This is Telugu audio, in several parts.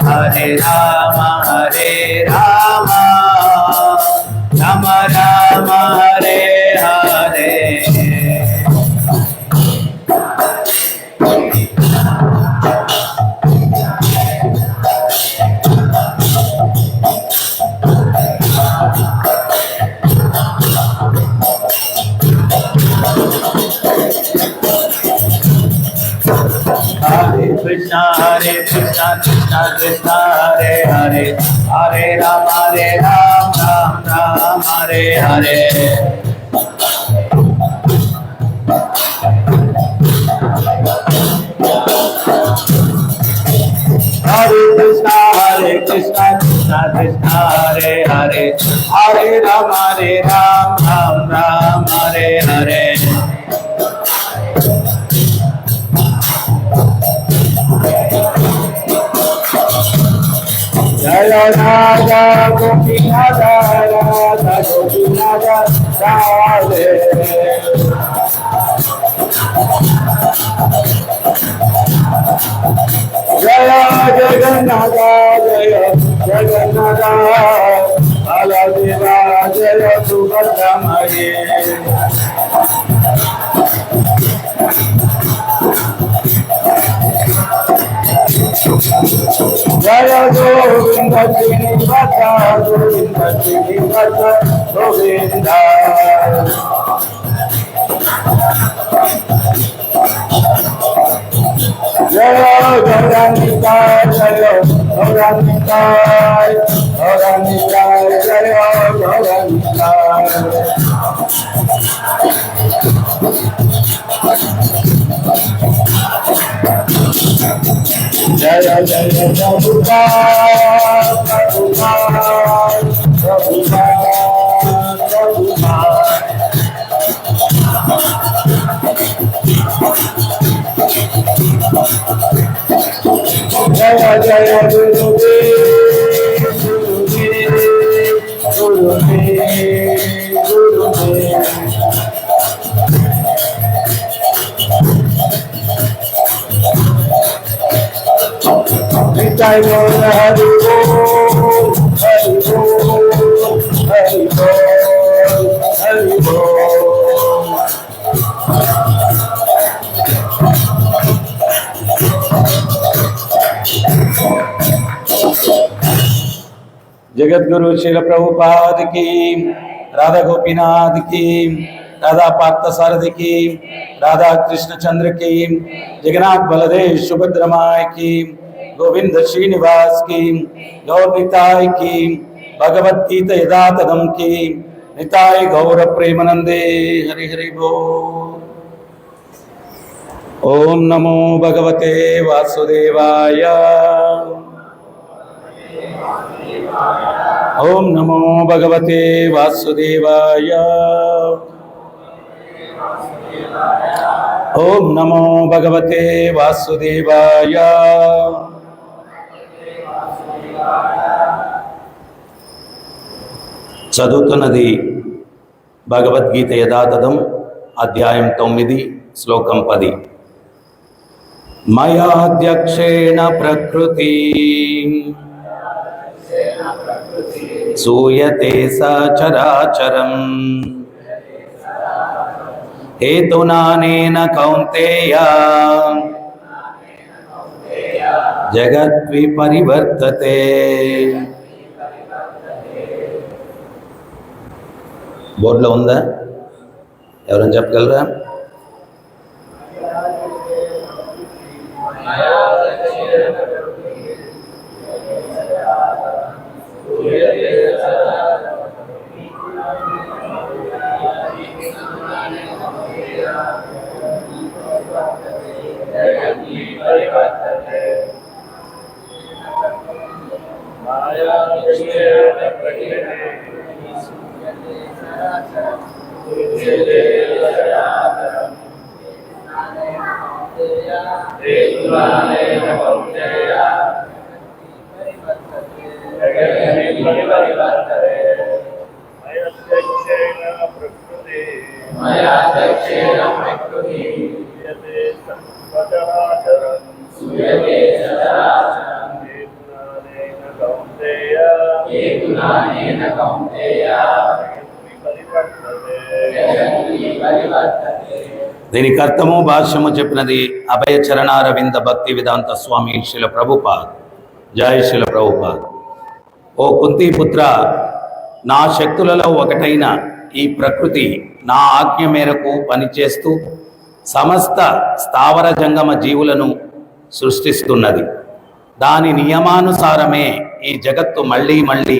Hare Rama Rama Rama Hare Hare. Hare Krishna Krishna Krishna Hare Hare, Hare Rama Ram Ram Hare Hare. Hare Krishna Krishna Krishna Hare Hare, Hare Rama Ram Ram Hare Hare. Jaya Radha Gopinatha Radha Gopinatha Radhe. Jaya Jagannatha Jaya Jagannatha Baladeva Jaya Subhadra Mari. Jaya Govinda Srinivasa Govinda Srinivasa Govinda. Jaya Gauranika Jaya Gauranika Gauranika Jaya Gauranika. Jaya Jaya Prabhupada Prabhupada Prabhupada Prabhupada. Jaya Jaya Gurudev Gurudev Gurudev Gurudev. Jai Bol Hari Bol Hari Bol Hari Bol Hari Bol. जगद्गुरु श्रील प्रभुपाद की, राधा गोपीनाथ की, राधा पार्थसारथी की, राधा कृष्ण चंद्र की, जगन्नाथ बलदेव सुभद्रा माई की, गोविंद श्रीनिवास की, गौर निताय की, भगवत गीता यथातथम की, निताय गौर प्रेमानंदे. हरि हरि बोल. ओम नमो भगवते वासुदेवाय. ओम नमो भगवते वासुदेवाय. ओम नमो भगवते वासुदेवाय. చదువుతున్నది భగవద్గీత యథాతథం అధ్యాయం 9 శ్లోకం 10. మయాధ్యక్షేణ ప్రకృతి సూయతే సచరాచరం హేతునానేన కౌంతేయ జగద్విపరివర్తతే. బోర్డులో ఉందా? ఎవరైనా చెప్పగలరా? దీనికి అర్థము భాష్యము చెప్పినది అభయ చరణారవింద భక్తి వేదాంత స్వామి శిల ప్రభుపాద్. జై శిల ప్రభుపాద్. ఓ కుంతీపుత్ర, నా శక్తులలో ఒకటైన ఈ ప్రకృతి నా ఆజ్ఞ మేరకు పనిచేస్తూ సమస్త స్థావర జంగమ జీవులను సృష్టిస్తున్నది. దాని నియమానుసారమే ఈ జగత్తు మళ్ళీ మళ్ళీ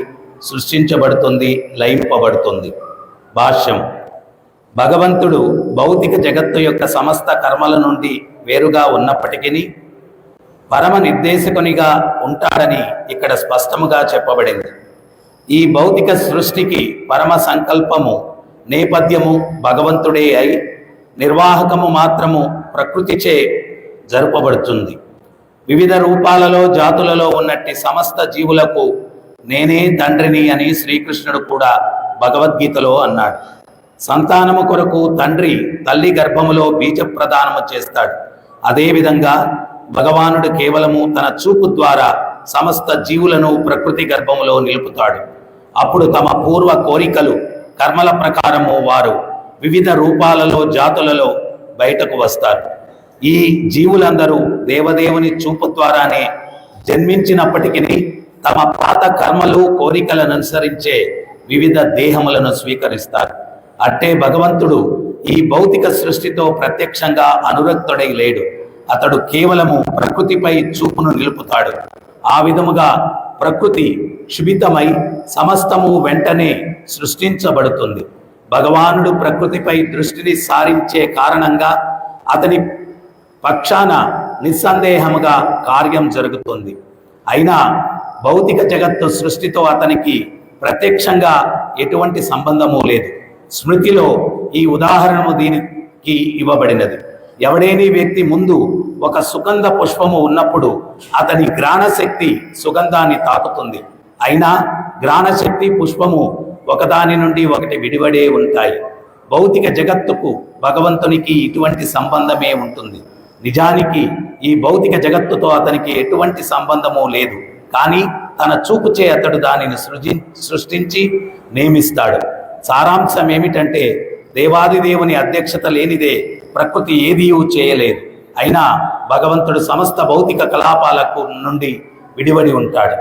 సృష్టించబడుతుంది, లయింపబడుతుంది. భాష్యం: భగవంతుడు భౌతిక జగత్తు యొక్క సమస్త కర్మల నుండి వేరుగా ఉన్నప్పటికీ పరమ నిర్దేశకునిగా ఉంటాడని ఇక్కడ స్పష్టముగా చెప్పబడింది. ఈ భౌతిక సృష్టికి పరమ సంకల్పము, నేపథ్యము భగవంతుడే అయి నిర్వాహకము మాత్రము ప్రకృతిచే జరుపబడుతుంది. వివిధ రూపాలలో జాతులలో ఉన్నట్టి సమస్త జీవులకు నేనే తండ్రిని అని శ్రీకృష్ణుడు కూడా భగవద్గీతలో అన్నాడు. సంతానము కొరకు తండ్రి తల్లి గర్భములో బీజ ప్రదానము చేస్తాడు. అదేవిధంగా భగవానుడు కేవలము తన చూపు ద్వారా సమస్త జీవులను ప్రకృతి గర్భములో నిలుపుతాడు. అప్పుడు తమ పూర్వ కోరికలు, కర్మల ప్రకారము వారు వివిధ రూపాలలో, జాతులలో బయటకు వస్తారు. ఈ జీవులందరూ దేవదేవుని చూపు ద్వారానే జన్మించినప్పటికీ తమ పాత కర్మలు, కోరికలను అనుసరించే వివిధ దేహములను స్వీకరిస్తారు. అట్టే భగవంతుడు ఈ భౌతిక సృష్టితో ప్రత్యక్షంగా అనురక్తుడై లేడు. అతడు కేవలము ప్రకృతిపై చూపును నిలుపుతాడు. ఆ విధముగా ప్రకృతి క్షుభితమై సమస్తము వెంటనే సృష్టించబడుతుంది. భగవానుడు ప్రకృతిపై దృష్టిని సారించే కారణంగా అతని పక్షాన నిస్సందేహముగా కార్యం జరుగుతుంది. అయినా భౌతిక జగత్తు సృష్టితో అతనికి ప్రత్యక్షంగా ఎటువంటి సంబంధము లేదు. స్మృతిలో ఈ ఉదాహరణము దీనికి ఇవ్వబడినది. ఎవడేని వ్యక్తి ముందు ఒక సుగంధ పుష్పము ఉన్నప్పుడు అతని గ్రాణశక్తి సుగంధాన్ని తాకుతుంది. అయినా గ్రాణశక్తి, పుష్పము ఒకదాని నుండి ఒకటి విడివడే ఉంటాయి. భౌతిక జగత్తుకు భగవంతునికి ఇటువంటి సంబంధమే ఉంటుంది. నిజానికి ఈ భౌతిక జగత్తుతో అతనికి ఎటువంటి సంబంధము లేదు. కానీ తన చూపుచే అతడు దానిని సృష్టించి నియమిస్తాడు. సారాంశం ఏమిటంటే, దేవాదిదేవుని అధ్యక్షత లేనిదే ప్రకృతి ఏదీ చేయలేదు. అయినా భగవంతుడు సమస్త భౌతిక కలాపాలకు నుండి విడివడి ఉంటాడు.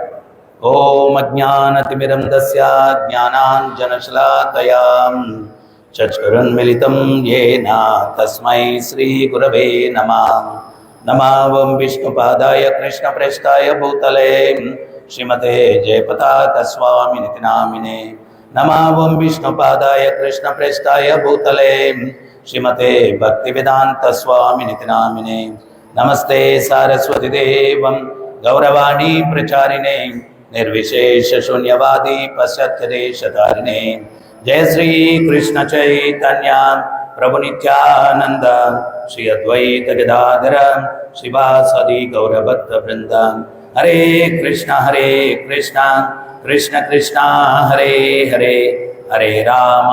ఓం అజ్ఞానతిమిరం దస్య జ్ఞానాంజనశలాకయా చక్షురున్మిలితం యేన తస్మై శ్రీ గురవే నమః. నమః విష్ణుపాదాయ కృష్ణప్రేష్ఠాయ భూతలే శ్రీమతే జయపతాక స్వామినితి నామినే. నమః విష్ణుపాదాయ కృష్ణప్రేష్ఠాయ భూతలే శ్రీమతే భక్తివేదాంత స్వామినితి నామినే. నమస్తే సారస్వతి దేవం గౌరవాణి ప్రచారిణే నిర్విశేష శూన్యవాది పశ్చాత్యదేశధారిణే. జయ శ్రీ కృష్ణ చైతన్య ప్రభు నిత్యానంద శ్రీ అద్వైత గదాధర శివాసది గౌరభక్త బృంద. హరే కృష్ణ కృష్ణ కృష్ణ హరే హరే, హరే రామ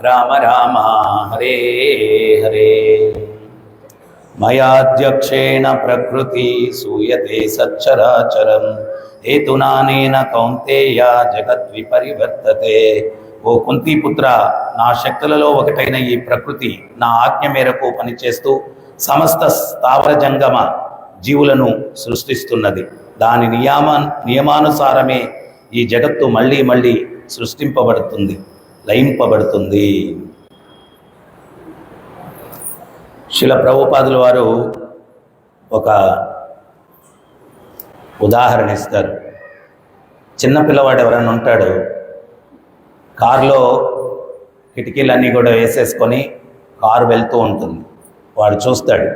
రామ రామ హరే హరే. మయాధ్యక్షేణ ప్రకృతి సూయతే సచ్చరాచరం హేతునానేన కౌంతేయ జగద్విపరివర్తతే. ఓ కుంతీపుత్ర, నా శక్తులలో ఒకటైన ఈ ప్రకృతి నా ఆజ్ఞ మేరకు పనిచేస్తూ సమస్త స్థావర జంగమ జీవులను సృష్టిస్తున్నది. దాని నియమానుసారమే ఈ జగత్తు మళ్ళీ మళ్ళీ సృష్టింపబడుతుంది, లయింపబడుతుంది. శిల ప్రభుపాదుల వారు ఒక ఉదాహరణ ఇస్తారు. చిన్నపిల్లవాడు ఎవరైనా ఉంటాడు, కారులో కిటికీలన్నీ కూడా వేసేసుకొని కారు వెళ్తూ ఉంటుంది. వాడు చూస్తాడు,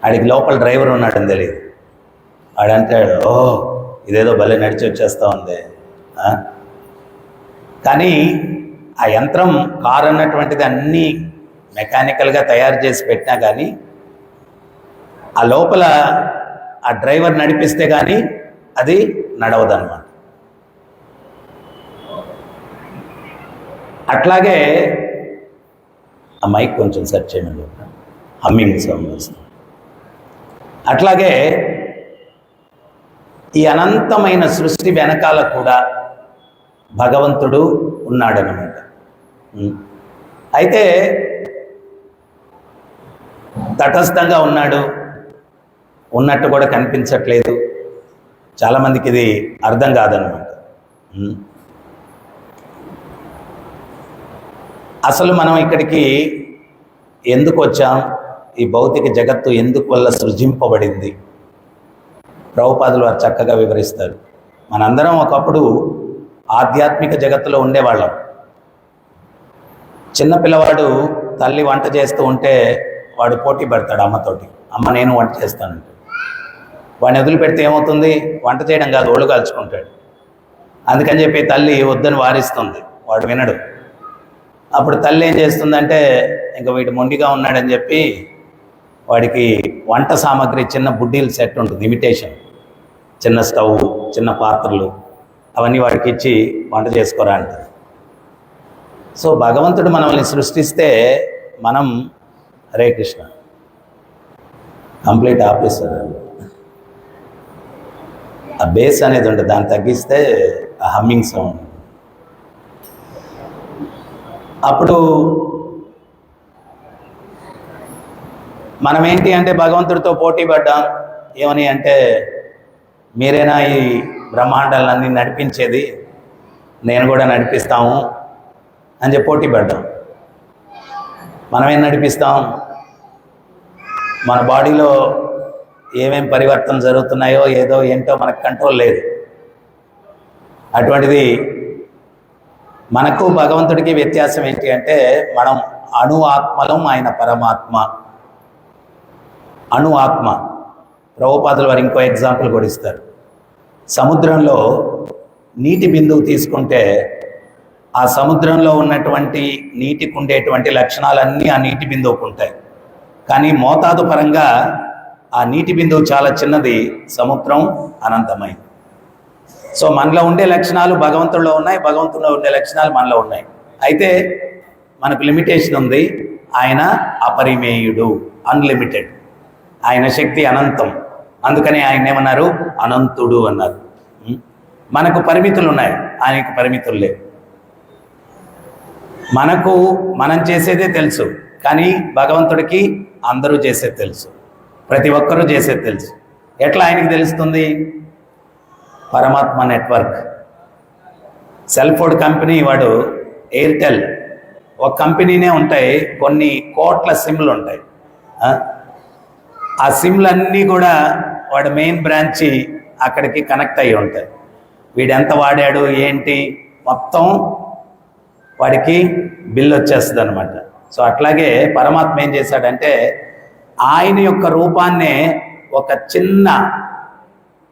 ఆడికి లోపల డ్రైవర్ ఉన్నాడని తెలియదు. వాడంటాడు, ఓ ఇదేదో భలే నడిచి వచ్చేస్తూ ఉంది. కానీ ఆ యంత్రం, కారు అన్నటువంటిది అన్నీ మెకానికల్గా తయారు చేసి పెట్టినా కానీ ఆ లోపల ఆ డ్రైవర్ నడిపిస్తే కానీ అది నడవదన్నమాట. అట్లాగే ఆ మైక్ కొంచెం సెట్ చేయమని, హమ్మింగ్ సౌండ్ వస్తుంది. అట్లాగే ఈ అనంతమైన సృష్టి వెనకాల కూడా భగవంతుడు ఉన్నాడనమాట. అయితే తటస్థంగా ఉన్నాడు, ఉన్నట్టు కూడా కనిపించట్లేదు. చాలామందికి ఇది అర్థం కాదనమాట. అసలు మనం ఇక్కడికి ఎందుకు వచ్చాం, ఈ భౌతిక జగత్తు ఎందుకు వల్ల సృజింపబడింది, ప్రభుపాదులు వారు చక్కగా వివరిస్తారు. మనందరం ఒకప్పుడు ఆధ్యాత్మిక జగత్తులో ఉండేవాళ్ళం. చిన్న పిల్లవాడు తల్లి వంట చేస్తూ ఉంటే వాడు పోటీ పెడతాడు అమ్మతోటి, అమ్మ నేను వంట చేస్తానంటే. వాడిని వదిలిపెడితే ఏమవుతుంది, వంట చేయడం కాదు ఒళ్ళు కాల్చుకుంటాడు. అందుకని చెప్పి తల్లి వద్దని వారిస్తుంది, వాడు వినడు. అప్పుడు తల్లి ఏం చేస్తుందంటే, ఇంకా వీడు మొండిగా ఉన్నాడని చెప్పి వాడికి వంట సామాగ్రి చిన్న బుడ్డీల సెట్ ఉంటుంది, ఇమిటేషన్, చిన్న స్టవ్, చిన్న పాత్రలు, అవన్నీ వాడికి ఇచ్చి వంట చేసుకోరా అంటారు. సో భగవంతుడు మనల్ని సృష్టిస్తే మనం హరే కృష్ణ కంప్లీట్ ఆపేస్తారు. ఆ బేస్ అనేది ఉంటుంది, దాన్ని తగ్గిస్తే ఆ హమ్మింగ్ సౌండ్. అప్పుడు మనం ఏంటి అంటే భగవంతుడితో పోటీ పడ్డాం. ఏమని అంటే, మీరేనా ఈ బ్రహ్మాండాలన్నీ నడిపించేది, నేను కూడా నడిపిస్తాము అని చెప్పి పోటీ పడ్డాం. మనమేం నడిపిస్తాం, మన బాడీలో ఏమేం పరివర్తన జరుగుతున్నాయో ఏదో ఏంటో మనకు కంట్రోల్ లేదు. అటువంటిది మనకు భగవంతుడికి వ్యత్యాసం ఏంటి అంటే, మనం అణు ఆత్మలం, ఆయన పరమాత్మ. అణు ఆత్మ. ప్రభుపాదులు వారు ఇంకో ఎగ్జాంపుల్ కూడా ఇస్తారు. సముద్రంలో నీటి బిందువు తీసుకుంటే ఆ సముద్రంలో ఉన్నటువంటి నీటికి ఉండేటువంటి లక్షణాలన్నీ ఆ నీటి బిందువుకు ఉంటాయి. కానీ మోతాదు పరంగా ఆ నీటి బిందువు చాలా చిన్నది, సముద్రం అనంతమైంది. సో మనలో ఉండే లక్షణాలు భగవంతుడిలో ఉన్నాయి, భగవంతుడిలో ఉండే లక్షణాలు మనలో ఉన్నాయి. అయితే మనకు లిమిటేషన్ ఉంది. ఆయన అపరిమేయుడు, అన్లిమిటెడ్. ఆయన శక్తి అనంతం. అందుకని ఆయన ఏమన్నారు, అనంతుడు అన్నారు. మనకు పరిమితులు ఉన్నాయి, ఆయనకు పరిమితులు లేవు. మనకు మనం చేసేదే తెలుసు, కానీ భగవంతుడికి అందరూ చేసేది తెలుసు, ప్రతి ఒక్కరూ చేసేది తెలుసు. ఎట్లా ఆయనకి తెలుస్తుంది? పరమాత్మ నెట్వర్క్. సెల్ ఫోన్ కంపెనీ వాడు ఎయిర్టెల్, ఒక కంపెనీనే ఉంటాయి, కొన్ని కోట్ల సిమ్లు ఉంటాయి. ఆ సిమ్లన్నీ కూడా వాడు మెయిన్ బ్రాంచి అక్కడికి కనెక్ట్ అయ్యి ఉంటాయి. వీడు ఎంత వాడాడు ఏంటి మొత్తం వాడికి బిల్ వచ్చేస్తుంది అనమాట. సో అట్లాగే పరమాత్మ ఏం చేశాడంటే, ఆయన యొక్క రూపాన్నే ఒక చిన్న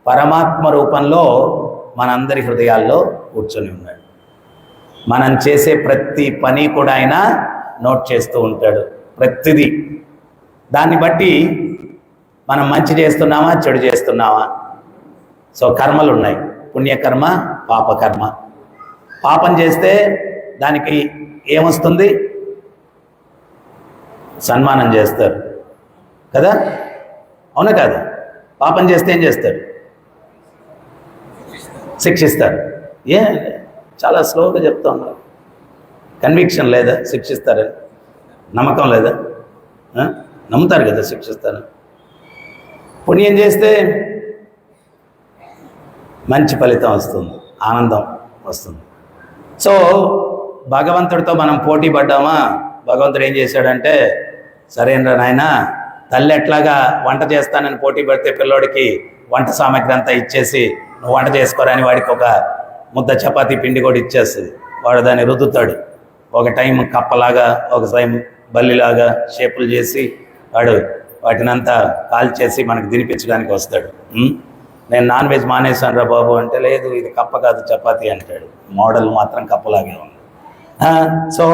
పరమాత్మ రూపంలో మనందరి హృదయాల్లో కూర్చొని ఉన్నాడు. మనం చేసే ప్రతి పని కూడా ఆయన నోట్ చేస్తూ ఉంటాడు, ప్రతిదీ. దాన్ని బట్టి మనం మంచి చేస్తున్నామా, చెడు చేస్తున్నామా. సో కర్మలు ఉన్నాయి, పుణ్యకర్మ, పాపకర్మ. పాపం చేస్తే దానికి ఏమొస్తుంది? సన్మానం చేస్తారు కదా, అవునా కాదు? పాపం చేస్తే ఏం చేస్తారు? శిక్షిస్తారు. చాలా స్లోగా చెప్తా ఉన్నారు. కన్విక్షన్ లేదా శిక్షిస్తారని? నమ్మకం లేదా? నమ్ముతారు కదా శిక్షిస్తారని. పుణ్యం చేస్తే మంచి ఫలితం వస్తుంది, ఆనందం వస్తుంది. సో భగవంతుడితో మనం పోటీ పడ్డామా? భగవంతుడు ఏం చేశాడంటే, సరేనరా నాయన, తల్లి ఎట్లాగా వంట చేస్తానని పోటీ పడితే పిల్లోడికి వంట సామాగ్రి అంతా ఇచ్చేసి నువ్వు వంట చేసుకోరని వాడికి ఒక ముద్ద చపాతీ పిండి కూడా ఇచ్చేస్తుంది. వాడు దాన్ని రుద్దుతాడు. ఒక టైం కప్పలాగా, ఒక టైం బల్లిలాగా షేపులు చేసి వాడు వాటినంతా కాల్చేసి మనకు తినిపించడానికి వస్తాడు. నేను నాన్ వెజ్ మానేశాను రా బాబు అంటే, లేదు ఇది కప్ప కాదు చపాతీ అంటాడు. మోడల్ మాత్రం కప్పలాగే ఉంది. సో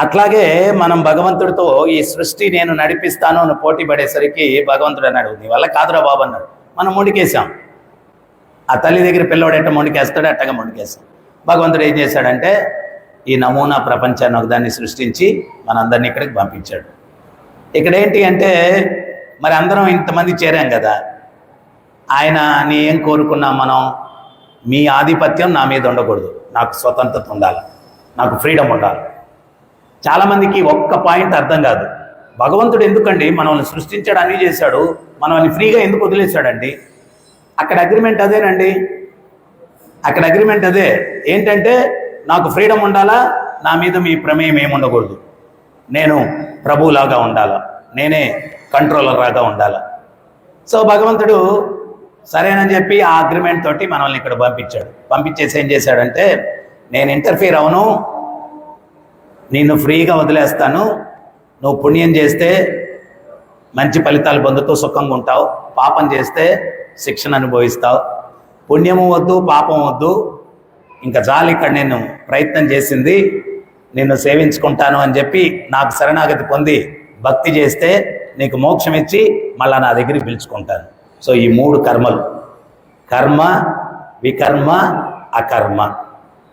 అట్లాగే మనం భగవంతుడితో ఈ సృష్టి నేను నడిపిస్తాను అని పోటీ పడేసరికి భగవంతుడు అన్నాడు, నీ వల్ల కాదురా బాబు అన్నాడు. మనం మొండికేసాం. ఆ తల్లి దగ్గర పిల్లవాడు ఎట్ట మొండికేస్తాడు, అట్టగా మొండికేస్తాం. భగవంతుడు ఏం చేశాడంటే, ఈ నమూనా ప్రపంచాన్ని ఒకదాన్ని సృష్టించి మనందరినీ ఇక్కడికి పంపించాడు. ఇక్కడ ఏంటి అంటే, మరి అందరం ఇంతమంది చేరాం కదా, ఆయనని ఏం కోరుకున్నాం మనం? మీ ఆధిపత్యం నా మీద ఉండకూడదు, నాకు స్వతంత్రత ఉండాలి, నాకు ఫ్రీడమ్ ఉండాలి. చాలామందికి ఒక్క పాయింట్ అర్థం కాదు. భగవంతుడు ఎందుకండి మనల్ని సృష్టించాడు, అన్నీ చేశాడు, మనల్ని ఫ్రీగా ఎందుకు వదిలేశాడండి? అక్కడ అగ్రిమెంట్ అదేనండి, అక్కడ అగ్రిమెంట్ అదే. ఏంటంటే నాకు ఫ్రీడమ్ ఉండాలా, నా మీద మీ ప్రమేయం ఏమి ఉండకూడదు, నేను ప్రభువులాగా ఉండాలా, నేనే కంట్రోలర్ లాగా ఉండాలా. సో భగవంతుడు సరేనని చెప్పి ఆ అగ్రిమెంట్ తోటి మనల్ని ఇక్కడ పంపించాడు. పంపించేసి ఏం చేశాడంటే, నేను ఇంటర్ఫీర్ అవను, నిన్ను ఫ్రీగా వదిలేస్తాను, నువ్వు పుణ్యం చేస్తే మంచి ఫలితాలు పొందుతూ సుఖంగా ఉంటావు, పాపం చేస్తే శిక్షణ అనుభవిస్తావు. పుణ్యము వద్దు, పాపం వద్దు, ఇంకా చాలు ఇక్కడ నేను ప్రయత్నం చేసింది, నిన్ను సేవించుకుంటాను అని చెప్పి నాకు శరణాగతి పొంది భక్తి చేస్తే నీకు మోక్షం ఇచ్చి మళ్ళా నా దగ్గరికి పిలుచుకుంటాను. సో ఈ 3 కర్మలు, కర్మ, వికర్మ, అకర్మ.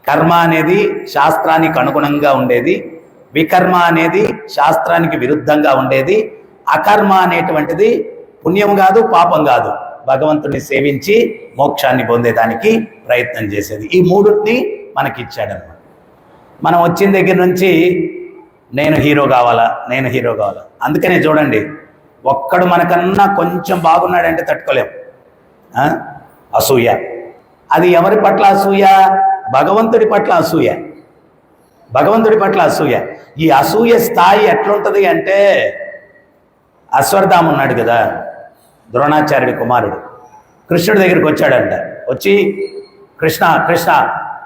కర్మ అనేది శాస్త్రానికి అనుగుణంగా ఉండేది, వికర్మ అనేది శాస్త్రానికి విరుద్ధంగా ఉండేది, అకర్మ అనేటువంటిది పుణ్యం కాదు, పాపం కాదు, భగవంతుడిని సేవించి మోక్షాన్ని పొందేదానికి ప్రయత్నం చేసేది. ఈ 3ని మనకి ఇచ్చాడన్నమాట. మనం వచ్చిన దగ్గర నుంచి నేను హీరో కావాలా, నేను హీరో కావాలా. అందుకనే చూడండి, ఒక్కడు మనకన్నా కొంచెం బాగున్నాడంటే తట్టుకోలేం. అసూయ. అది ఎవరి పట్ల అసూయ? భగవంతుడి పట్ల అసూయ, భగవంతుడి పట్ల అసూయ. ఈ అసూయ స్థాయి ఎట్లుంటుంది అంటే, అశ్వత్థామ ఉన్నాడు కదా, ద్రోణాచార్యుడి కుమారుడు, కృష్ణుడి దగ్గరికి వచ్చాడంట. వచ్చి కృష్ణ కృష్ణ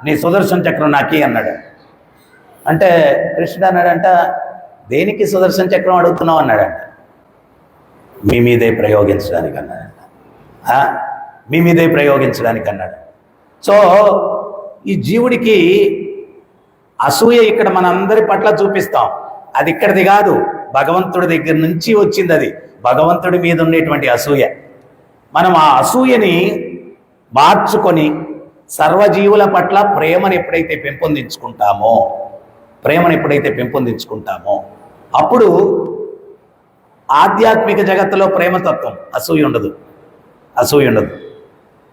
నీ సుదర్శన చక్రం నాకి అన్నాడు. అంటే కృష్ణుడు అన్నాడంట, దేనికి సుదర్శన చక్రం అడుగుతున్నావు అన్నాడంట. మీ మీదే ప్రయోగించడానికి అన్నాడంట. మీ మీదే ప్రయోగించడానికి అన్నాడు. సో ఈ జీవుడికి అసూయ ఇక్కడ మనందరి పట్ల చూపిస్తాం, అది ఇక్కడిది కాదు, భగవంతుడి దగ్గర నుంచి వచ్చింది. అది భగవంతుడి మీద ఉండేటువంటి అసూయ. మనం ఆ అసూయని మార్చుకొని సర్వజీవుల పట్ల ప్రేమను ఎప్పుడైతే పెంపొందించుకుంటామో అప్పుడు ఆధ్యాత్మిక జగత్తులో ప్రేమతత్వం, అసూయ ఉండదు.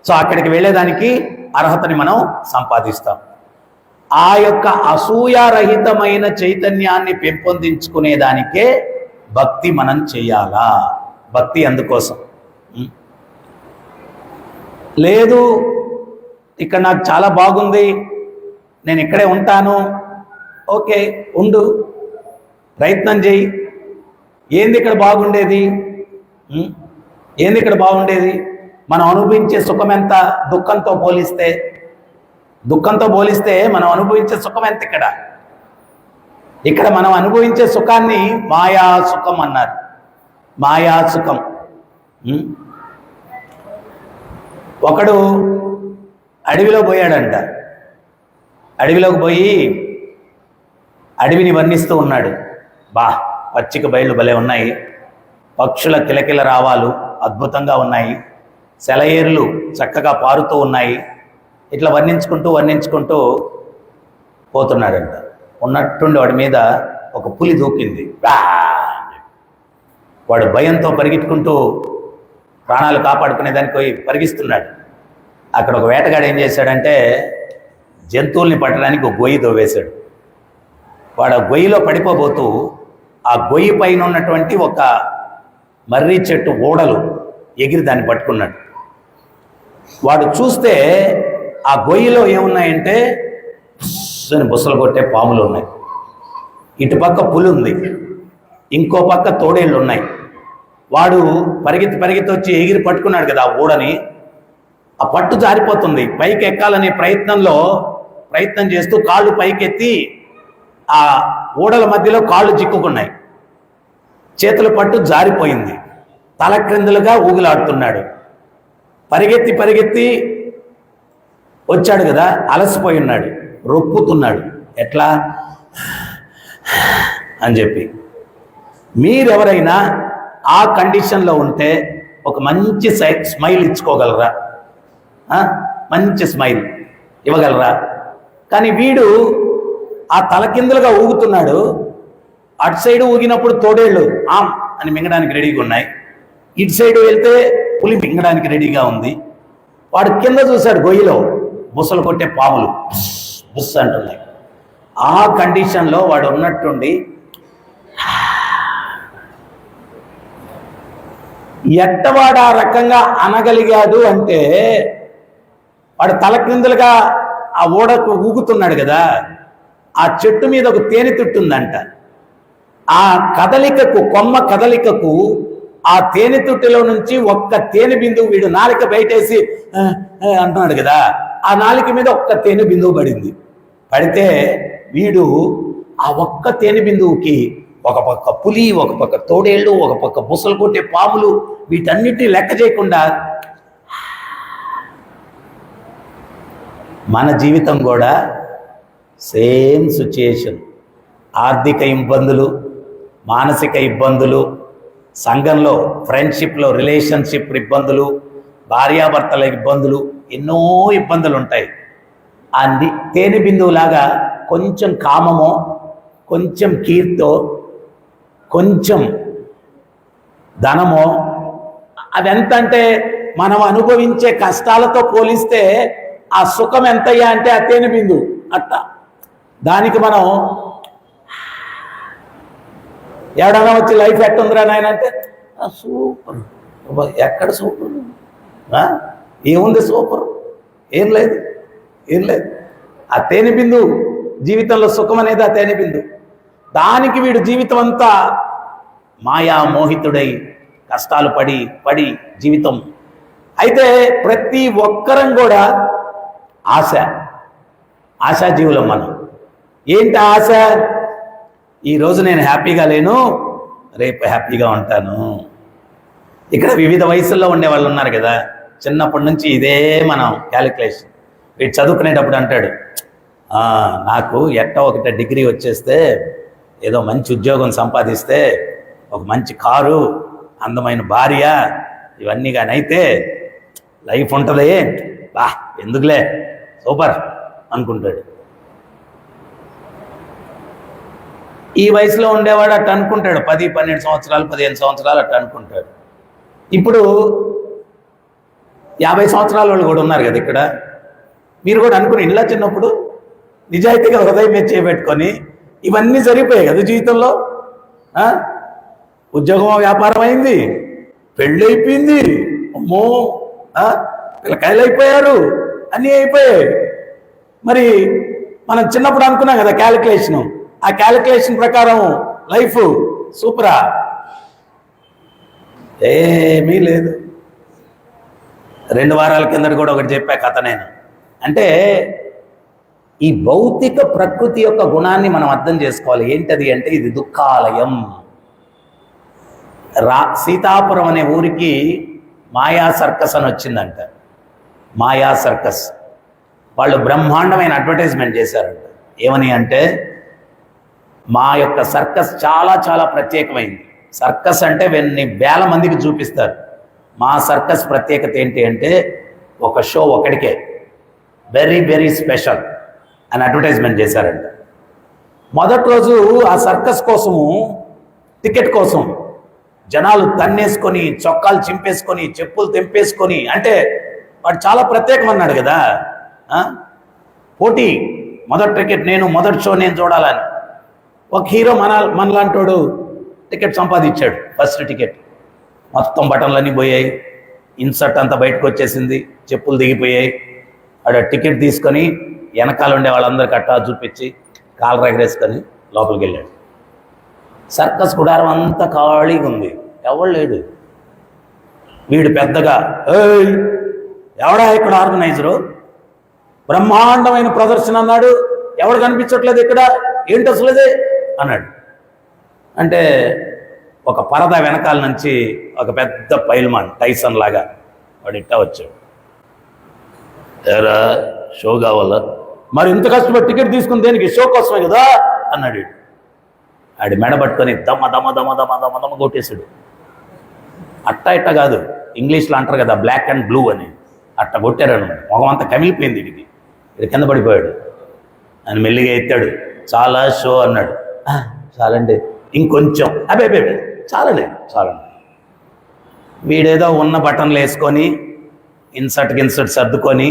సో అక్కడికి వెళ్ళేదానికి అర్హతని మనం సంపాదిస్తాం. ఆ యొక్క అసూయారహితమైన చైతన్యాన్ని పెంపొందించుకునేదానికే భక్తి మనం చెయ్యాలా. భక్తి అందుకోసం. లేదు ఇక్కడ నాకు చాలా బాగుంది, నేను ఇక్కడే ఉంటాను, ఓకే ఉండు, ప్రయత్నం చేయి. ఏంది ఇక్కడ బాగుండేది? మనం అనుభవించే సుఖం ఎంత దుఃఖంతో పోలిస్తే మనం అనుభవించే సుఖం ఎంత? ఇక్కడ మనం అనుభవించే సుఖాన్ని మాయా సుఖం అన్నారు. మాయా సుఖం. ఒకడు అడవిలో పోయాడంట. అడవిలోకి పోయి అడవిని వర్ణిస్తూ ఉన్నాడు. పచ్చిక బయళ్ళు భలే ఉన్నాయి, పక్షుల కిలకిల రావాలు అద్భుతంగా ఉన్నాయి, సెలయేర్లు చక్కగా పారుతూ ఉన్నాయి. ఇట్లా వర్ణించుకుంటూ పోతున్నాడంట. ఉన్నట్టుండి వాడి మీద ఒక పులి దూకింది. వాడు భయంతో పరిగెట్టుకుంటూ ప్రాణాలు కాపాడుకునేదానికి పోయి పరిగిస్తున్నాడు. అక్కడ ఒక వేటగాడు ఏం చేశాడంటే, జంతువుల్ని పట్టడానికి ఒక గొయ్యి దోవేశాడు. వాడు ఆ గొయ్యిలో పడిపోబోతూ ఆ గొయ్యి పైన ఉన్నటువంటి ఒక మర్రి చెట్టు ఊడలు ఎగిరి దాన్ని పట్టుకున్నాడు. వాడు చూస్తే ఆ గొయ్యిలో ఏమున్నాయంటే బుసలు కొట్టే పాములు ఉన్నాయి, ఇటుపక్క పులి ఉంది, ఇంకో పక్క తోడేళ్ళు ఉన్నాయి. వాడు పరిగెత్తి వచ్చి ఎగిరి పట్టుకున్నాడు కదా ఆ ఊడని. ఆ పట్టు జారిపోతుంది. పైకి ఎక్కాలనే ప్రయత్నం చేస్తూ కాళ్ళు పైకెత్తి ఆ ఊడల మధ్యలో కాళ్ళు చిక్కుకున్నాయి. చేతుల పట్టు జారిపోయింది. తల క్రిందులుగా ఊగులాడుతున్నాడు. పరిగెత్తి వచ్చాడు కదా, అలసిపోయి ఉన్నాడు, రొప్పుతున్నాడు. ఎట్లా అని చెప్పి. మీరెవరైనా ఆ కండిషన్లో ఉంటే ఒక మంచి స్మైల్ ఇచ్చుకోగలరా? మంచి స్మైల్ ఇవ్వగలరా? కానీ వీడు ఆ తలకిందులుగా ఊగుతున్నాడు. అటు సైడ్ ఊగినప్పుడు తోడేళ్ళు ఆమ్ అని మింగడానికి రెడీగా ఉన్నాయి. ఇటు సైడ్ వెళ్తే పులి మింగడానికి రెడీగా ఉంది. వాడు కింద చూశాడు, గొయ్యిలో బుసలు కొట్టే పాములు బుస్ అంటున్నాయి. ఆ కండిషన్లో వాడు ఉన్నట్టుండి ఎట్టవాడు ఆ రకంగా అనగలిగాడు అంటే, వాడు తల క్రిందులుగా ఆ ఓడకు ఊగుతున్నాడు కదా, ఆ చెట్టు మీద ఒక తేనె తుట్టుందంట. ఆ కదలికకు, కొమ్మ కదలికకు ఆ తేనె తుట్టిలో నుంచి ఒక్క తేనె బిందువు వీడు నాలిక బయటేసి అంటున్నాడు కదా, ఆ నాలిక మీద ఒక్క తేనె బిందువు పడింది. పడితే వీడు ఆ ఒక్క తేనె బిందువుకి ఒక పక్క పులి, ఒక పక్క తోడేళ్ళు, ఒక పక్క బుసలు కొట్టే పాములు, వీటన్నిటిని లెక్క చేయకుండా మన జీవితం కూడా సేమ్ సిచ్యుయేషన్. ఆర్థిక ఇబ్బందులు, మానసిక ఇబ్బందులు, సంఘంలో ఫ్రెండ్షిప్లో రిలేషన్షిప్ ఇబ్బందులు, భార్యాభర్తల ఇబ్బందులు, ఎన్నో ఇబ్బందులు ఉంటాయి. అంది తేనె బిందువులాగా కొంచెం కామమో, కొంచెం కీర్తో, కొంచెం ధనమో, అవెంత అంటే మనం అనుభవించే కష్టాలతో పోలిస్తే ఆ సుఖం ఎంతయ్యా అంటే ఆ తేనె బిందువు అట్ట. దానికి మనం ఎవడన్నా వచ్చి లైఫ్ ఎట్టుందిరా నాయన అంటే సూపర్. ఎక్కడ సూపర్? ఏముంది సూపర్? ఏం లేదు, ఏం లేదు. ఆ తేనె బిందు జీవితంలో సుఖం అనేది ఆ తేనె బిందు. దానికి వీడు జీవితం అంతా మాయా మోహితుడై కష్టాలు పడి పడి జీవితం. అయితే ప్రతి ఒక్కరం కూడా ఆశాజీవులం మనం. ఏంటి ఆశ? ఈరోజు నేను హ్యాపీగా లేను, రేపు హ్యాపీగా ఉంటాను. ఇక్కడ వివిధ వయసుల్లో ఉండే వాళ్ళు ఉన్నారు కదా, చిన్నప్పటి నుంచి ఇదే మనం క్యాలిక్యులేషన్. వీడు చదువుకునేటప్పుడు అంటాడు, నాకు ఒకట డిగ్రీ వచ్చేస్తే, ఏదో మంచి ఉద్యోగం సంపాదిస్తే, ఒక మంచి కారు, అందమైన భార్య, ఇవన్నీ కానీ అయితే లైఫ్ ఉంటుంది, ఎందుకులే సూపర్ అనుకుంటాడు. ఈ వయసులో ఉండేవాడు అట్ట అనుకుంటాడు. 10, 12 సంవత్సరాలు, 15 సంవత్సరాలు అట్ట అనుకుంటాడు. ఇప్పుడు 50 సంవత్సరాల వాళ్ళు కూడా ఉన్నారు కదా ఇక్కడ. మీరు కూడా అనుకుని ఇలా చిన్నప్పుడు నిజాయితీగా హృదయం మీద చేయబెట్టుకొని ఇవన్నీ జరిగిపోయాయి కదా జీవితంలో. ఉద్యోగం, వ్యాపారం అయింది, పెళ్ళి అయిపోయింది, అమ్మో పిల్లకాయలు అయిపోయారు, అన్నీ అయిపోయాయి. మరి మనం చిన్నప్పుడు అనుకున్నాం కదా క్యాలిక్యులేషను, ఆ క్యాలిక్యులేషన్ ప్రకారం లైఫ్ సూపరా? ఏమీ లేదు. 2 వారాల కిందట కూడా ఒకటి చెప్పా కథ నేను. అంటే ఈ భౌతిక ప్రకృతి యొక్క గుణాన్ని మనం అర్థం చేసుకోవాలి. ఏంటది అంటే, ఇది దుఃఖాలయం. సీతాపురం అనే ఊరికి మాయా సర్కస్ అని వచ్చిందంట. మాయా సర్కస్ వాళ్ళు బ్రహ్మాండమైన అడ్వర్టైజ్మెంట్ చేశారంట. ఏమని అంటే, మా యొక్క సర్కస్ చాలా చాలా ప్రత్యేకమైంది. సర్కస్ అంటే వేల మందికి చూపిస్తారు. మా సర్కస్ ప్రత్యేకత ఏంటి అంటే, ఒక షో ఒకడికే, వెరీ వెరీ స్పెషల్ అని అడ్వర్టైజ్మెంట్ చేశారంట. మొదటి రోజు ఆ సర్కస్ కోసము, టికెట్ కోసం జనాలు తన్నేసుకొని, చొక్కాలు చింపేసుకొని, చెప్పులు తెంపేసుకొని, అంటే వాడు చాలా ప్రత్యేకం అన్నాడు కదా, పోటీ, మొదటి టికెట్ నేను, మొదటి షో నేను చూడాలని. ఒక హీరో మనలాంటోడు టికెట్ సంపాదించాడు. ఫస్ట్ టికెట్ మొత్తం బటన్లన్నీ పోయాయి, ఇన్సర్ట్ అంతా బయటకు వచ్చేసింది, చెప్పులు దిగిపోయాయి. ఆడ టికెట్ తీసుకొని వెనకాల ఉండే వాళ్ళందరికీ అట్టా చూపించి కాలు ఎగరేసుకొని లోపలికి వెళ్ళాడు. సర్కస్ గుడారం అంతా ఖాళీగా ఉంది, ఎవడు లేడు. వీడు పెద్దగా, ఎవడా ఇక్కడ ఆర్గనైజరు, బ్రహ్మాండమైన ప్రదర్శన అన్నాడు, ఎవడు కనిపించట్లేదు ఇక్కడ, ఏంటి అసలుదే అన్నాడు. అంటే ఒక పరద వెనకాల నుంచి ఒక పెద్ద పైల్మాన్, టైసన్ లాగా వాడు ఇట్టా వచ్చాడు. ఏరా షో కావాలా? మరి ఇంత కష్టపడి టికెట్ తీసుకుని దేనికి? షో కోసమే కదా అన్నాడు. ఆడి మెడ పట్టుకొని దమ దమ దమ దమ దమ దమ కొట్టేశాడు. అట్ట ఇట్ట కాదు, ఇంగ్లీష్లో అంటారు కదా బ్లాక్ అండ్ బ్లూ అని, అట్ట కొట్టారను. మొగం అంతా కమిలిపోయింది. ఇది కింద పడిపోయాడు. ఆయన మెల్లిగా ఎత్తాడు. చాలా షో అన్నాడు. చాలండి, ఇంకొంచెం, అబ్బే చాలండి చాలండి. వీడేదో ఉన్న బటన్లు వేసుకొని ఇన్సర్ట్ సర్దుకొని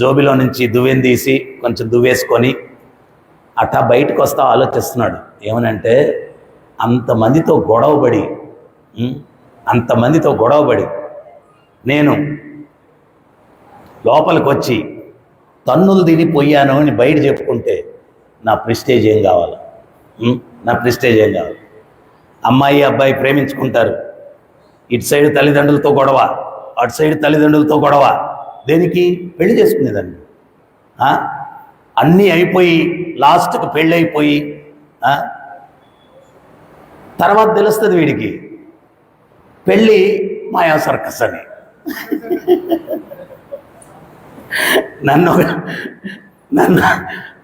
జోబిలో నుంచి దువ్వెని తీసి కొంచెం దువ్వేసుకొని అట్టా బయటకు వస్తా ఆలోచిస్తున్నాడు. ఏమనంటే అంతమందితో గొడవబడి నేను లోపలికి వచ్చి తన్నులు తినిపోయాను అని బయట చెప్పుకుంటే నా ప్రెస్టేజ్ ఏం కావాలి? అమ్మాయి అబ్బాయి ప్రేమించుకుంటారు, ఇటు సైడ్ తల్లిదండ్రులతో గొడవ, అటు సైడ్ తల్లిదండ్రులతో గొడవ. దేనికి? పెళ్లి చేసుకునేదాన్ని. అన్నీ అయిపోయి లాస్ట్కి పెళ్ళి అయిపోయి తర్వాత తెలుస్తుంది వీడికి పెళ్ళి మాయా సర్కస్ అని. నన్ను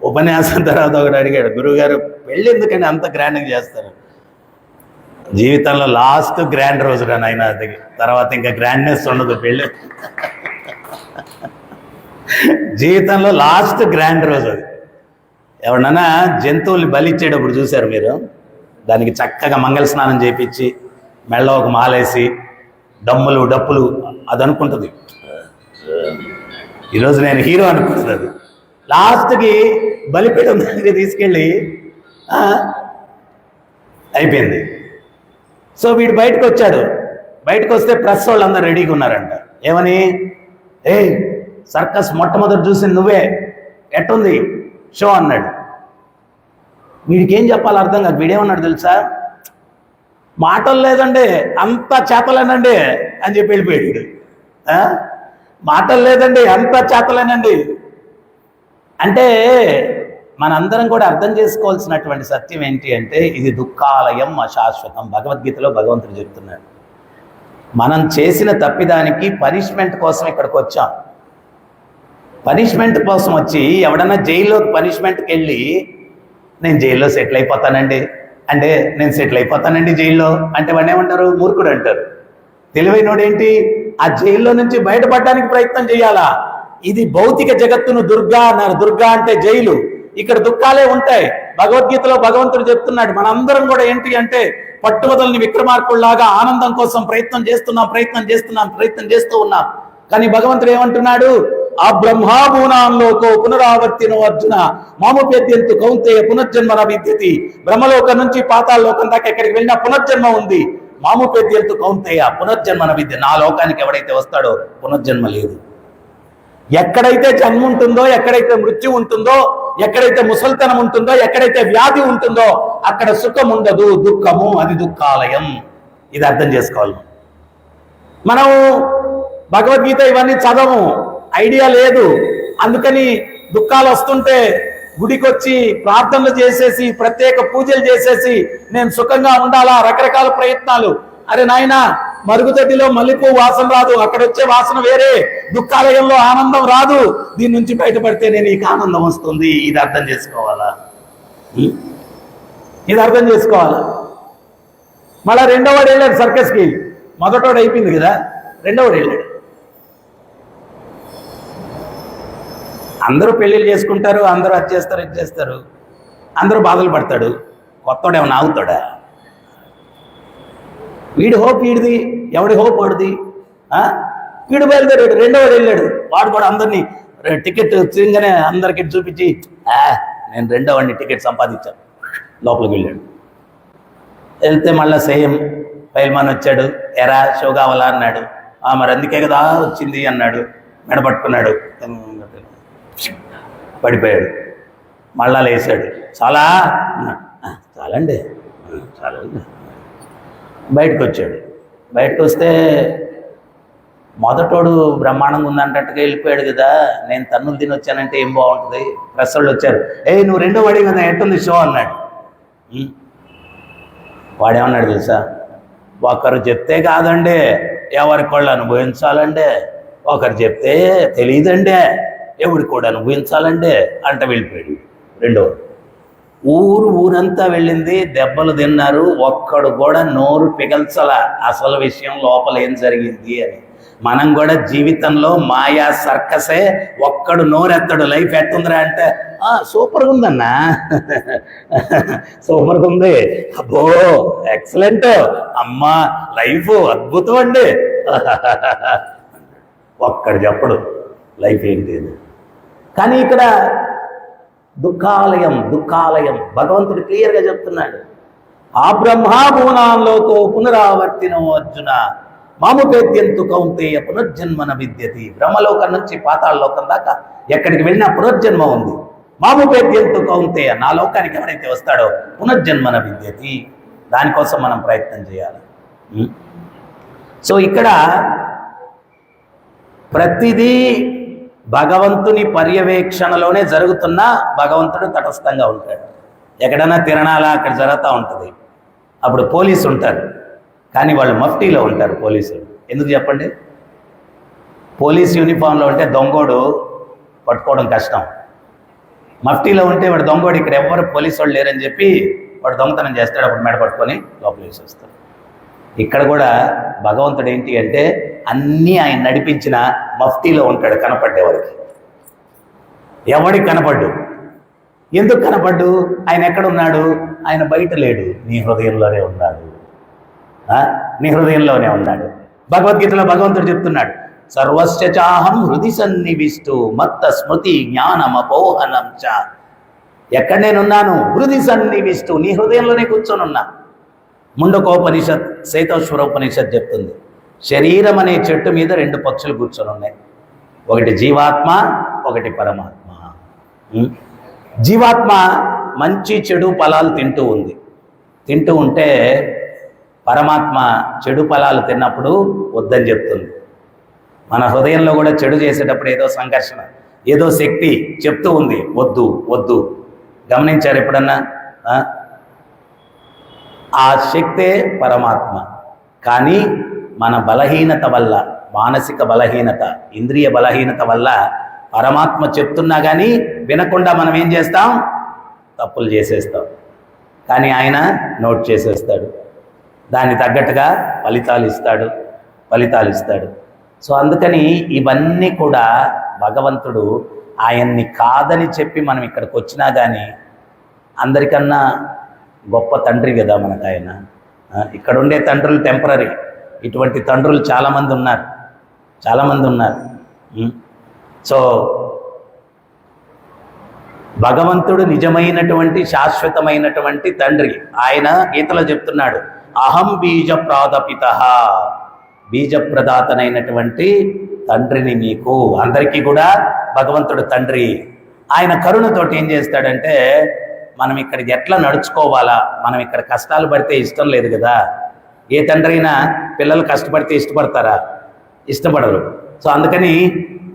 ఉపన్యాసం తర్వాత ఒకటి అడిగాడు, గురువుగారు పెళ్ళి ఎందుకని అంత గ్రాండ్గా చేస్తారు? జీవితంలో లాస్ట్ గ్రాండ్ రోజు రా నాయన, అది తర్వాత ఇంకా గ్రాండ్నెస్ ఉండదు పెళ్ళి. జీవితంలో లాస్ట్ గ్రాండ్ రోజు అది. ఎవరన్నా జంతువుల్ని బలిచ్చేటప్పుడు చూశారు మీరు? దానికి చక్కగా మంగళ స్నానం చేయించి మెళ్ళ ఒక మాలేసి డమ్ములు డప్పులు అది అనుకుంటుంది, ఈరోజు నేను హీరో అనుకుంటుంది. అది లాస్ట్కి బలిపీఠం దగ్గరికి తీసుకెళ్ళి అయిపోయింది. సో వీడు బయటకు వచ్చాడు. బయటకు వస్తే ప్రెస్ వాళ్ళు అందరు రెడీగా ఉన్నారంట. ఏమని? సర్కస్ మొట్టమొదటి చూసింది నువ్వే, ఎట్టుంది షో అన్నాడు. వీడికి ఏం చెప్పాలి అర్థం కాదు. వీడేమన్నాడు తెలుసా? మాటలు లేదండి, అంతా చేతలేనండి అని చెప్పి వెళ్ళిపోయాడు. మాటలు లేదండి, అంతా చేతలేనండి అంటే మనందరం కూడా అర్థం చేసుకోవాల్సినటువంటి సత్యం ఏంటి అంటే, ఇది దుఃఖాలయం అశాశ్వతం. భగవద్గీతలో భగవంతుడు చెప్తున్నాడు. మనం చేసిన తప్పిదానికి పనిష్మెంట్ కోసం ఇక్కడికి వచ్చాం. పనిష్మెంట్ కోసం వచ్చి ఎవడన్నా జైల్లో పనిష్మెంట్కి వెళ్ళి నేను జైల్లో సెటిల్ అయిపోతానండి అంటే, నేను సెటిల్ అయిపోతానండి జైల్లో అంటే వాడిని ఏమంటారు? మూర్ఖుడు అంటారు. తెలివైనోడేంటి? ఆ జైల్లో నుంచి బయటపడడానికి ప్రయత్నం చేయాలా? ఇది భౌతిక జగత్తును దుర్గా అన్నారు. దుర్గా అంటే జైలు. ఇక్కడ దుఃఖాలే ఉంటాయి. భగవద్గీతలో భగవంతుడు చెప్తున్నాడు, మనందరం కూడా ఏంటి అంటే పట్టువదలని విక్రమార్కుల్లాగా ఆనందం కోసం ప్రయత్నం చేస్తూ ఉన్నాం. కానీ భగవంతుడు ఏమంటున్నాడు? ఆ బ్రహ్మాభూనాంలోకో పునరావర్తినో అర్జున మాముపేద్యంతు కౌంతేయ పునర్జన్మన విద్యతి. బ్రహ్మలోకం నుంచి పాతాళలోకం దాకా ఎక్కడికి వెళ్ళినా పునర్జన్మ ఉంది. మాముపేద్యంతు కౌంతేయ పునర్జన్మన విద్య. నా లోకానికి ఎవడైతే వస్తాడో పునర్జన్మ లేదు. ఎక్కడైతే జన్మ ఉంటుందో, ఎక్కడైతే మృత్యు ఉంటుందో, ఎక్కడైతే ముసల్తనం ఉంటుందో, ఎక్కడైతే వ్యాధి ఉంటుందో అక్కడ సుఖం ఉండదు, దుఃఖము. అది దుఃఖాలయం. ఇది అర్థం చేసుకోవాలి. మనం భగవద్గీత ఇవన్నీ చదవము, ఐడియా లేదు. అందుకని దుఃఖాలు వస్తుంటే గుడికి వచ్చి ప్రార్థనలు చేసేసి ప్రత్యేక పూజలు చేసేసి నేను సుఖంగా ఉండాలా, రకరకాల ప్రయత్నాలు. అరే నాయన, మరుగుదొడ్డిలో మల్లెపూ వాసన రాదు, అక్కడ వచ్చే వాసన వేరే. దుఃఖాలయంలో ఆనందం రాదు. దీని నుంచి బయటపడితేనే నీకు ఆనందం వస్తుంది. ఇది అర్థం చేసుకోవాలా? మళ్ళా రెండోవాడు వెళ్ళాడు సర్కస్కి. మొదటోడు అయిపోయింది కదా, రెండోవాడు వెళ్ళాడు. అందరూ పెళ్ళిళ్ళు చేసుకుంటారు, అందరూ అది చేస్తారు, ఇది చేస్తారు, అందరూ బాధలు పడతాడు. కొత్తోడు ఏమైనా ఆగుతాడా? వీడి హోప్ వీడిది, ఎవడి హోప్ వాడిది. వీడు బయలుదేరాడు, రెండోవాడు వెళ్ళాడు. వాడు కూడా అందరినీ టికెట్ తిరిగానే అందరికి చూపించి నేను రెండోవాడిని టికెట్ సంపాదించాను లోపలికి వెళ్ళాడు. వెళ్తే మళ్ళీ సేమ్ పైల్మాన్ వచ్చాడు. ఎరా షో కావాలా అన్నాడు. మరి అందుకే కదా వచ్చింది అన్నాడు. మెడపట్టుకున్నాడు, పడిపోయాడు. మళ్ళా లేచాడు. చాలండి బయటకు వచ్చాడు. బయటకు వస్తే మొదటోడు బ్రహ్మాండంగా ఉందంటట్టుగా వెళ్ళిపోయాడు కదా. నేను తన్నులు తిని వచ్చానంటే ఏం బాగుంటుంది. ప్రెస్ వాళ్ళు వచ్చారు, నువ్వు రెండో వాడి కదా, ఎట్టుంది షో అన్నాడు. వాడేమన్నాడు తెలుసా? ఒకరు చెప్తే కాదండి, ఎవరికి వాళ్ళు అనుభవించాలండి. ఒకరు చెప్తే తెలియదండి, ఎవరికి కూడా అనుభవించాలండి అంట వెళ్ళిపోయాడు. రెండోవాడు ఊరంతా వెళ్ళింది, దెబ్బలు తిన్నారు, ఒక్కడు కూడా నోరు పిగల్చల అసలు విషయం లోపల ఏం జరిగింది అని. మనం కూడా జీవితంలో మాయా సర్కసే. ఒక్కడు నోరెత్తడు, లైఫ్ ఎట్టుందిరా అంటే సూపర్గా ఉందన్నా, సూపర్గా ఉంది, అబ్బో ఎక్సలెంట్, అమ్మా లైఫ్ అద్భుతం అండి, ఒక్కడు చెప్పడు లైఫ్ ఏంటి అని. కానీ ఇక్కడ దుఃఖాలయం భగవంతుడు క్లియర్గా చెప్తున్నాడు. ఆ బ్రహ్మాభూనాంలోకో పునరావర్తినో అర్జున మాముపేద్యంతు కౌంతేయ పునర్జన్మన విద్యతి. బ్రహ్మలోకం నుంచి పాతాళలోకం దాకా ఎక్కడికి వెళ్ళినా పునర్జన్మ ఉంది. మాముపేద్యంతు కౌంతేయ, నా లోకానికి ఎవరైతే వస్తాడో పునర్జన్మన విద్యతి. దానికోసం మనం ప్రయత్నం చేయాలి. సో ఇక్కడ ప్రతిదీ భగవంతుని పర్యవేక్షణలోనే జరుగుతున్నా భగవంతుడు తటస్థంగా ఉంటాడు. ఎక్కడైనా తిరణాలా అక్కడ జరుగుతూ ఉంటుంది. అప్పుడు పోలీసు ఉంటారు, కానీ వాళ్ళు మఫ్టీలో ఉంటారు పోలీసులు. ఎందుకు చెప్పండి? పోలీస్ యూనిఫామ్లో ఉంటే దొంగోడు పట్టుకోవడం కష్టం. మఫ్టీలో ఉంటే వాడు దొంగోడు ఇక్కడ ఎవరు పోలీసు వాళ్ళు లేరని చెప్పి వాడు దొంగతనం చేస్తాడు. అప్పుడు మెడ పట్టుకొని లోపల వేసేస్తాడు. ఇక్కడ కూడా భగవంతుడు ఏంటి అంటే అన్నీ ఆయన నడిపించిన మఫ్టీలో ఉంటాడు కనపడ్డేవాడికి. ఎవడికి కనపడ్డు. ఎందుకు కనపడ్డు? ఆయన ఎక్కడున్నాడు? ఆయన బయట లేడు, నీ హృదయంలోనే ఉన్నాడు. నీ హృదయంలోనే ఉన్నాడు. భగవద్గీతలో భగవంతుడు చెప్తున్నాడు, సర్వస్య చాహం హృది సన్నివిష్టు మత్త స్మృతి జ్ఞానమపోహనం చ. ఎక్కడ నేనున్నాను? హృది సన్నివిష్టు, నీ హృదయంలోనే కూర్చొని ఉన్నా. ముండకోపనిషత్, శైతోశ్వరోపనిషత్ చెప్తుంది, శరీరం అనే చెట్టు మీద 2 పక్షులు కూర్చొని ఉన్నాయి. ఒకటి జీవాత్మ, ఒకటి పరమాత్మ. జీవాత్మ మంచి చెడు ఫలాలు తింటూ ఉంది. తింటూ ఉంటే పరమాత్మ చెడు ఫలాలు తిన్నప్పుడు వద్దని చెప్తుంది. మన హృదయంలో కూడా చెడు చేసేటప్పుడు ఏదో సంఘర్షణ, ఏదో శక్తి చెప్తూ ఉంది వద్దు వద్దు. గమనించారు ఎప్పుడన్నా? ఆ శక్తే పరమాత్మ. కానీ మన బలహీనత వల్ల, మానసిక బలహీనత, ఇంద్రియ బలహీనత వల్ల పరమాత్మ చెప్తున్నా కానీ వినకుండా మనం ఏం చేస్తాం? తప్పులు చేసేస్తాం. కానీ ఆయన నోట్ చేసేస్తాడు, దాన్ని తగ్గట్టుగా ఫలితాలు ఇస్తాడు. సో అందుకని ఇవన్నీ కూడా భగవంతుడు ఆయన్ని కాదని చెప్పి మనం ఇక్కడికి వచ్చినా కానీ అందరికన్నా గొప్ప తండ్రి కదా మనకు ఆయన. ఇక్కడ ఉండే తండ్రులు టెంపరీ, ఇటువంటి తండ్రులు చాలామంది ఉన్నారు. సో భగవంతుడు నిజమైనటువంటి శాశ్వతమైనటువంటి తండ్రి. ఆయన గీతలో చెప్తున్నాడు, అహం బీజ ప్రాదపిత, బీజప్రదాతనైనటువంటి తండ్రిని మీకు. అందరికీ కూడా భగవంతుడు తండ్రి. ఆయన కరుణతోటి ఏం చేస్తాడంటే మనం ఇక్కడికి ఎట్లా నడుచుకోవాలా, మనం ఇక్కడ కష్టాలు పడితే ఇష్టం లేదు కదా. ఏ తండ్రి అయినా పిల్లలు కష్టపడితే ఇష్టపడతారా? ఇష్టపడరు. సో అందుకని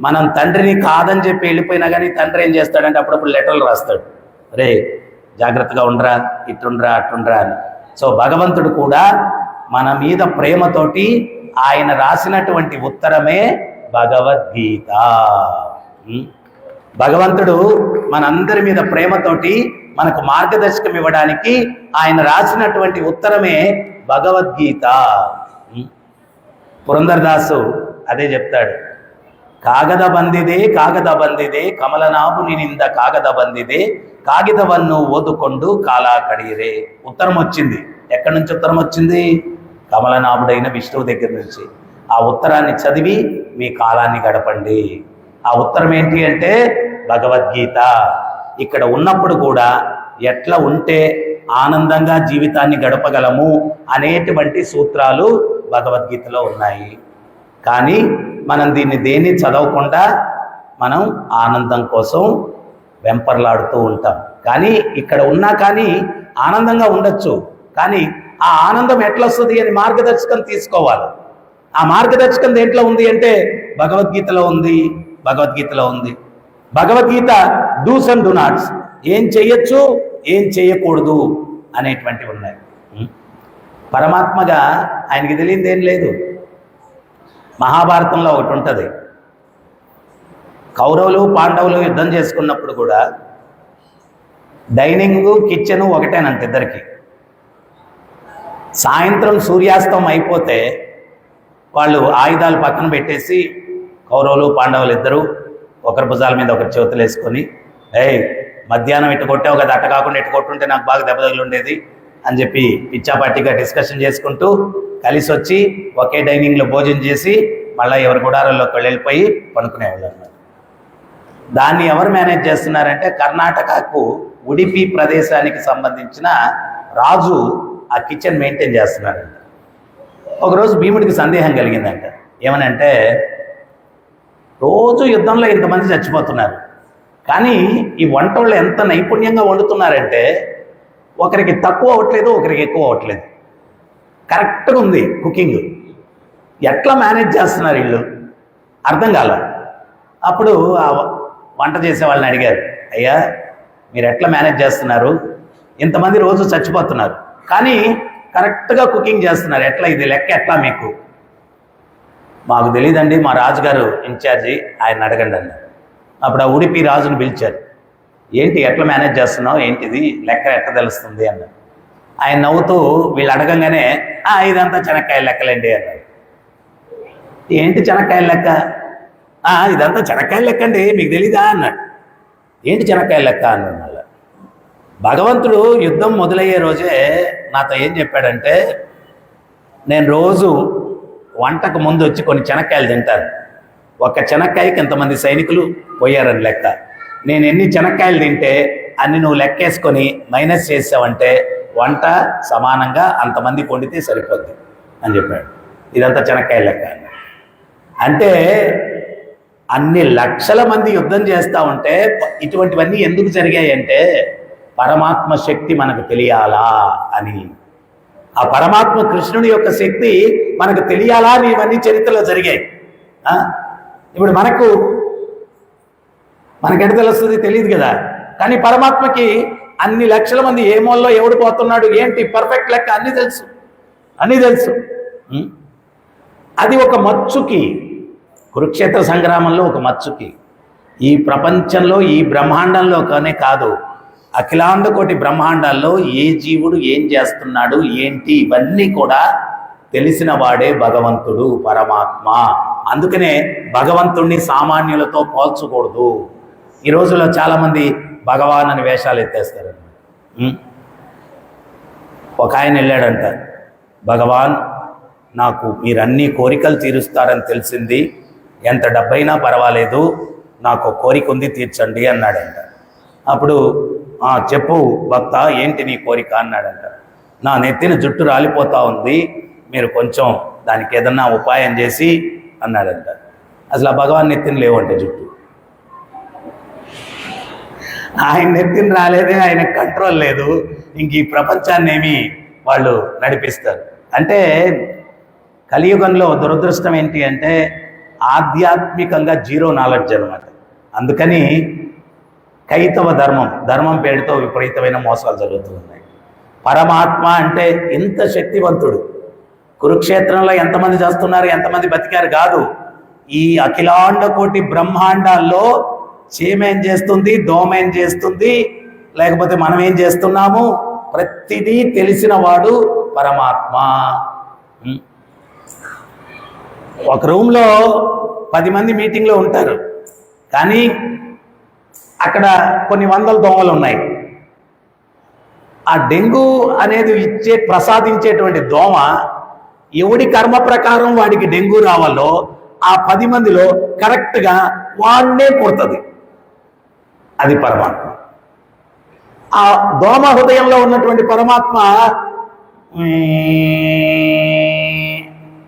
మనం తండ్రిని కాదని చెప్పి వెళ్ళిపోయినా కానీ తండ్రి ఏం చేస్తాడంటే అప్పుడప్పుడు లెటర్లు రాస్తాడు, రే జాగ్రత్తగా ఉండరా, ఇట్టుండ్రా అట్టుండ్రా అని. సో భగవంతుడు కూడా మన మీద ప్రేమతోటి ఆయన రాసినటువంటి ఉత్తరమే భగవద్గీత. భగవంతుడు మనందరి మీద ప్రేమతోటి మనకు మార్గదర్శకం ఇవ్వడానికి ఆయన రాసినటువంటి ఉత్తరమే భగవద్గీత. పురందరదాసు అదే చెప్తాడు, కాగద ಬಂದಿದೆ ಕಮಲನಾಭುನಿಂದ ಕಾಗದ ಬಂದಿದೆ కాగితವನ್ನು ఓదుకొండు కాలా కడియరే. ఉత్తరం వచ్చింది. ఎక్కడి నుంచి ఉత్తరం వచ్చింది? కమలనాభుడైన విష్ణువు దగ్గర నుంచి. ఆ ఉత్తరాన్ని చదివి మీ కాలాన్ని గడపండి. ఆ ఉత్తరం ఏంటి అంటే భగవద్గీత. ఇక్కడ ఉన్నప్పుడు కూడా ఎట్లా ఉంటే ఆనందంగా జీవితాన్ని గడపగలము అనేటువంటి సూత్రాలు భగవద్గీతలో ఉన్నాయి. కానీ మనం దేన్ని చదవకుండా మనం ఆనందం కోసం వెంపర్లాడుతూ ఉంటాం. కానీ ఇక్కడ ఉన్నా కానీ ఆనందంగా ఉండొచ్చు. కానీ ఆ ఆనందం ఎట్లా వస్తుంది అని మార్గదర్శకం తీసుకోవాలి. ఆ మార్గదర్శకం దేంట్లో ఉంది అంటే భగవద్గీతలో ఉంది. Bhagavad Gita dos and don'ts, ఏం చెయ్యొచ్చు ఏం చేయకూడదు అనేటువంటివి ఉన్నాయి. పరమాత్మగా ఆయనకి తెలియదు ఏం లేదు. మహాభారతంలో ఒకటి ఉంటుంది, కౌరవులు పాండవులు యుద్ధం చేసుకున్నప్పుడు కూడా డైనింగ్ కిచెన్ ఒకటేనంట ఇద్దరికి. సాయంత్రం సూర్యాస్తం అయిపోతే వాళ్ళు ఆయుధాలు పక్కన పెట్టేసి కౌరవులు పాండవులు ఇద్దరు ఒకరి భుజాల మీద ఒకరి చేతులు వేసుకొని, మధ్యాహ్నం ఇటు కొట్టావు కదా, అట్ట కాకుండా ఇటు కొట్టుంటే నాకు బాగా దెబ్బ తగిలి ఉండేది అని చెప్పి పిచ్చాపాటిగా డిస్కషన్ చేసుకుంటూ కలిసి వచ్చి ఒకే డైనింగ్లో భోజనం చేసి మళ్ళీ ఎవరి గుడారంలోకి వెళ్ళిపోయి పడుకునేవాళ్ళు అన్నమాట. దాన్ని ఎవరు మేనేజ్ చేస్తున్నారంటే కర్ణాటకకు ఉడిపి ప్రదేశానికి సంబంధించిన రాజు ఆ కిచెన్ మెయింటైన్ చేస్తున్నారంట. ఒకరోజు భీముడికి సందేహం కలిగిందంట. ఏమనంటే రోజు యుద్ధంలో ఇంతమంది చచ్చిపోతున్నారు, కానీ ఈ వంట వాళ్ళు ఎంత నైపుణ్యంగా వండుతున్నారంటే ఒకరికి తక్కువ అవ్వట్లేదు, ఒకరికి ఎక్కువ అవ్వట్లేదు. కరెక్ట్గా ఉంది కుకింగ్. ఎట్లా మేనేజ్ చేస్తున్నారు వీళ్ళు అర్థం కాల. అప్పుడు ఆ వంట చేసే వాళ్ళని అడిగారు, అయ్యా మీరు ఎట్లా మేనేజ్ చేస్తున్నారు, ఇంతమంది రోజు చచ్చిపోతున్నారు కానీ కరెక్ట్గా కుకింగ్ చేస్తున్నారు, ఎట్లా ఇది లెక్క ఎట్లా మీకు? మాకు తెలియదండి, మా రాజుగారు ఇన్ఛార్జి, ఆయన అడగండి అన్నారు. అప్పుడు ఆ ఉడిపి రాజును పిలిచారు. ఏంటి ఎట్లా మేనేజ్ చేస్తున్నావు, ఏంటిది లెక్క ఎట్లా తెలుస్తుంది అన్నారు. ఆయన నవ్వుతూ వీళ్ళు అడగంగానే ఇదంతా చెనక్కాయల లెక్కలండి అన్నారు. ఏంటి చెనక్కాయల లెక్క? ఇదంతా చెనక్కాయల లెక్క అండి, మీకు తెలీదా అన్నాడు. ఏంటి చెనక్కాయల లెక్క అన్నాడు. భగవంతుడు యుద్ధం మొదలయ్యే రోజే నాతో ఏం చెప్పాడంటే, నేను రోజు వంటకు ముందు వచ్చి కొన్ని చెనక్కాయలు తింటాను, ఒక చెనక్కాయకి ఎంతమంది సైనికులు పోయారని లెక్క. నేను ఎన్ని చెనక్కాయలు తింటే అన్ని నువ్వు లెక్కేసుకొని మైనస్ చేసావంటే వంట సమానంగా అంతమంది వండితే సరిపోద్ది అని చెప్పాడు. ఇదంతా చెనక్కాయ లెక్క. అంటే అన్ని లక్షల మంది యుద్ధం చేస్తూ ఉంటే ఇటువంటివన్నీ ఎందుకు జరిగాయి అంటే పరమాత్మ శక్తి మనకు తెలియాలా అని. ఆ పరమాత్మ కృష్ణుడి యొక్క శక్తి మనకు తెలియాలా అని ఇవన్నీ చరిత్రలో జరిగాయి. ఇప్పుడు మనకెట తెలుస్తుంది తెలియదు కదా, కానీ పరమాత్మకి అన్ని లక్షల మంది ఏ మూలలో ఎవడు పోతున్నాడు ఏంటి పర్ఫెక్ట్ లెక్క అన్నీ తెలుసు. అది ఒక మచ్చుకి, కురుక్షేత్ర సంగ్రామంలో ఒక మచ్చుకి. ఈ ప్రపంచంలో ఈ బ్రహ్మాండంలోనే కాదు, అఖిలాండ కోటి బ్రహ్మాండాల్లో ఏ జీవుడు ఏం చేస్తున్నాడు ఏంటి ఇవన్నీ కూడా తెలిసిన వాడే భగవంతుడు, పరమాత్మ. అందుకనే భగవంతుణ్ణి సామాన్యులతో పోల్చకూడదు. ఈ రోజుల్లో చాలామంది భగవాన్ అని వేషాలు ఎత్తేస్తారు. ఒక ఆయన వెళ్ళాడంట, భగవాన్ నాకు మీరన్నీ కోరికలు తీరుస్తారని తెలిసింది, ఎంత డబ్బైనా పర్వాలేదు, నాకు కోరిక ఉంది తీర్చండి అన్నాడంట. అప్పుడు చెప్పు భక్త ఏంటి నీ కోరిక అన్నాడంట. నా నెత్తిన జుట్టు రాలిపోతా ఉంది, మీరు కొంచెం దానికి ఏదన్నా ఉపాయం చేసి అన్నాడంట. అసలు ఆ భగవాన్ నెత్తిన లేవంటే జుట్టు, ఆయన నెత్తిన రాలేదే, ఆయన కంట్రోల్ లేదు, ఇంక ఈ ప్రపంచాన్ని ఏమి వాళ్ళు నడిపిస్తారు. అంటే కలియుగంలో దురదృష్టం ఏంటి అంటే ఆధ్యాత్మికంగా జీరో నాలెడ్జ్ అనమాట. అందుకని కైతవ ధర్మం పేరుతో విపరీతమైన మోసాలు జరుగుతున్నాయి. పరమాత్మ అంటే ఎంత శక్తివంతుడు, కురుక్షేత్రంలో ఎంతమంది చేస్తున్నారు ఎంతమంది బతికారు కాదు, ఈ అఖిలాండ కోటి బ్రహ్మాండాల్లో చీమేం చేస్తుంది, దోమేం చేస్తుంది, లేకపోతే మనం ఏం చేస్తున్నాము, ప్రతిదీ తెలిసిన వాడు పరమాత్మ. ఒక రూమ్లో 10 మంది మీటింగ్లో ఉంటారు, కానీ అక్కడ కొన్ని వందల దోమలు ఉన్నాయి. ఆ డెంగ్యూ అనేది ప్రసాదించేటువంటి దోమ ఎవడి కర్మ ప్రకారం వాడికి డెంగ్యూ రావాలో ఆ 10 మందిలో కరెక్ట్గా వాడినే పుడుతుంది. అది పరమాత్మ. ఆ దోమ హృదయంలో ఉన్నటువంటి పరమాత్మ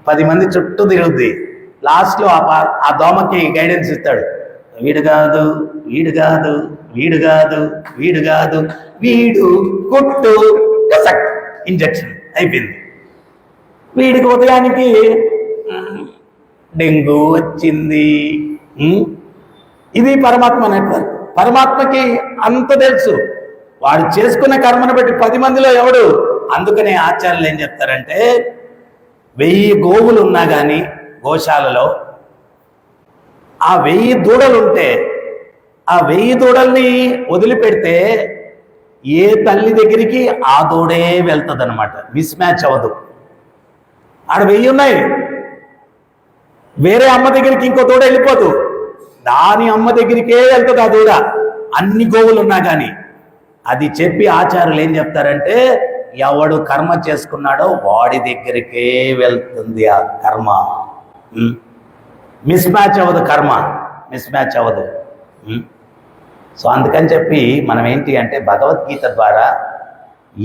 10 మంది చుట్టూ తిరుగుద్ది. లాస్ట్లో ఆ దోమకి గైడెన్స్ ఇస్తాడు, వీడు కాదు వీడు కాదు వీడు కాదు వీడు కాదు వీడు కుట్టు ఇంజక్షన్ అయిపోయింది. వీడికి ఉదయానికి డెంగ్యూ వచ్చింది. ఇది పరమాత్మ నెట్వర్క్. పరమాత్మకి అంత తెలుసు, వాడు చేసుకున్న కర్మను బట్టి 10 మందిలో ఎవడు. అందుకనే ఆచార్యులు ఏం చెప్తారంటే 1000 గోవులు ఉన్నా కానీ గోశాలలో ఆ 1000 దూడలుంటే ఆ 1000 దూడల్ని వదిలిపెడితే ఏ తల్లి దగ్గరికి ఆ దూడే వెళ్తుంది అనమాట, మిస్ మ్యాచ్ అవ్వదు. ఆడ 1000 ఉన్నాయి, వేరే అమ్మ దగ్గరికి ఇంకో దూడ వెళ్ళిపోదు, దాని అమ్మ దగ్గరికే వెళ్తుంది ఆ దూడ, అన్ని గోవులు ఉన్నా కానీ. అది చెప్పి ఆచార్యులు ఏం చెప్తారంటే ఎవడు కర్మ చేసుకున్నాడో వాడి దగ్గరికే వెళ్తుంది ఆ కర్మ. మిస్ మ్యాచ్ అవ్వదు, కర్మ మిస్ మ్యాచ్ అవ్వదు. సో అందుకని చెప్పి మనం ఏంటి అంటే భగవద్గీత ద్వారా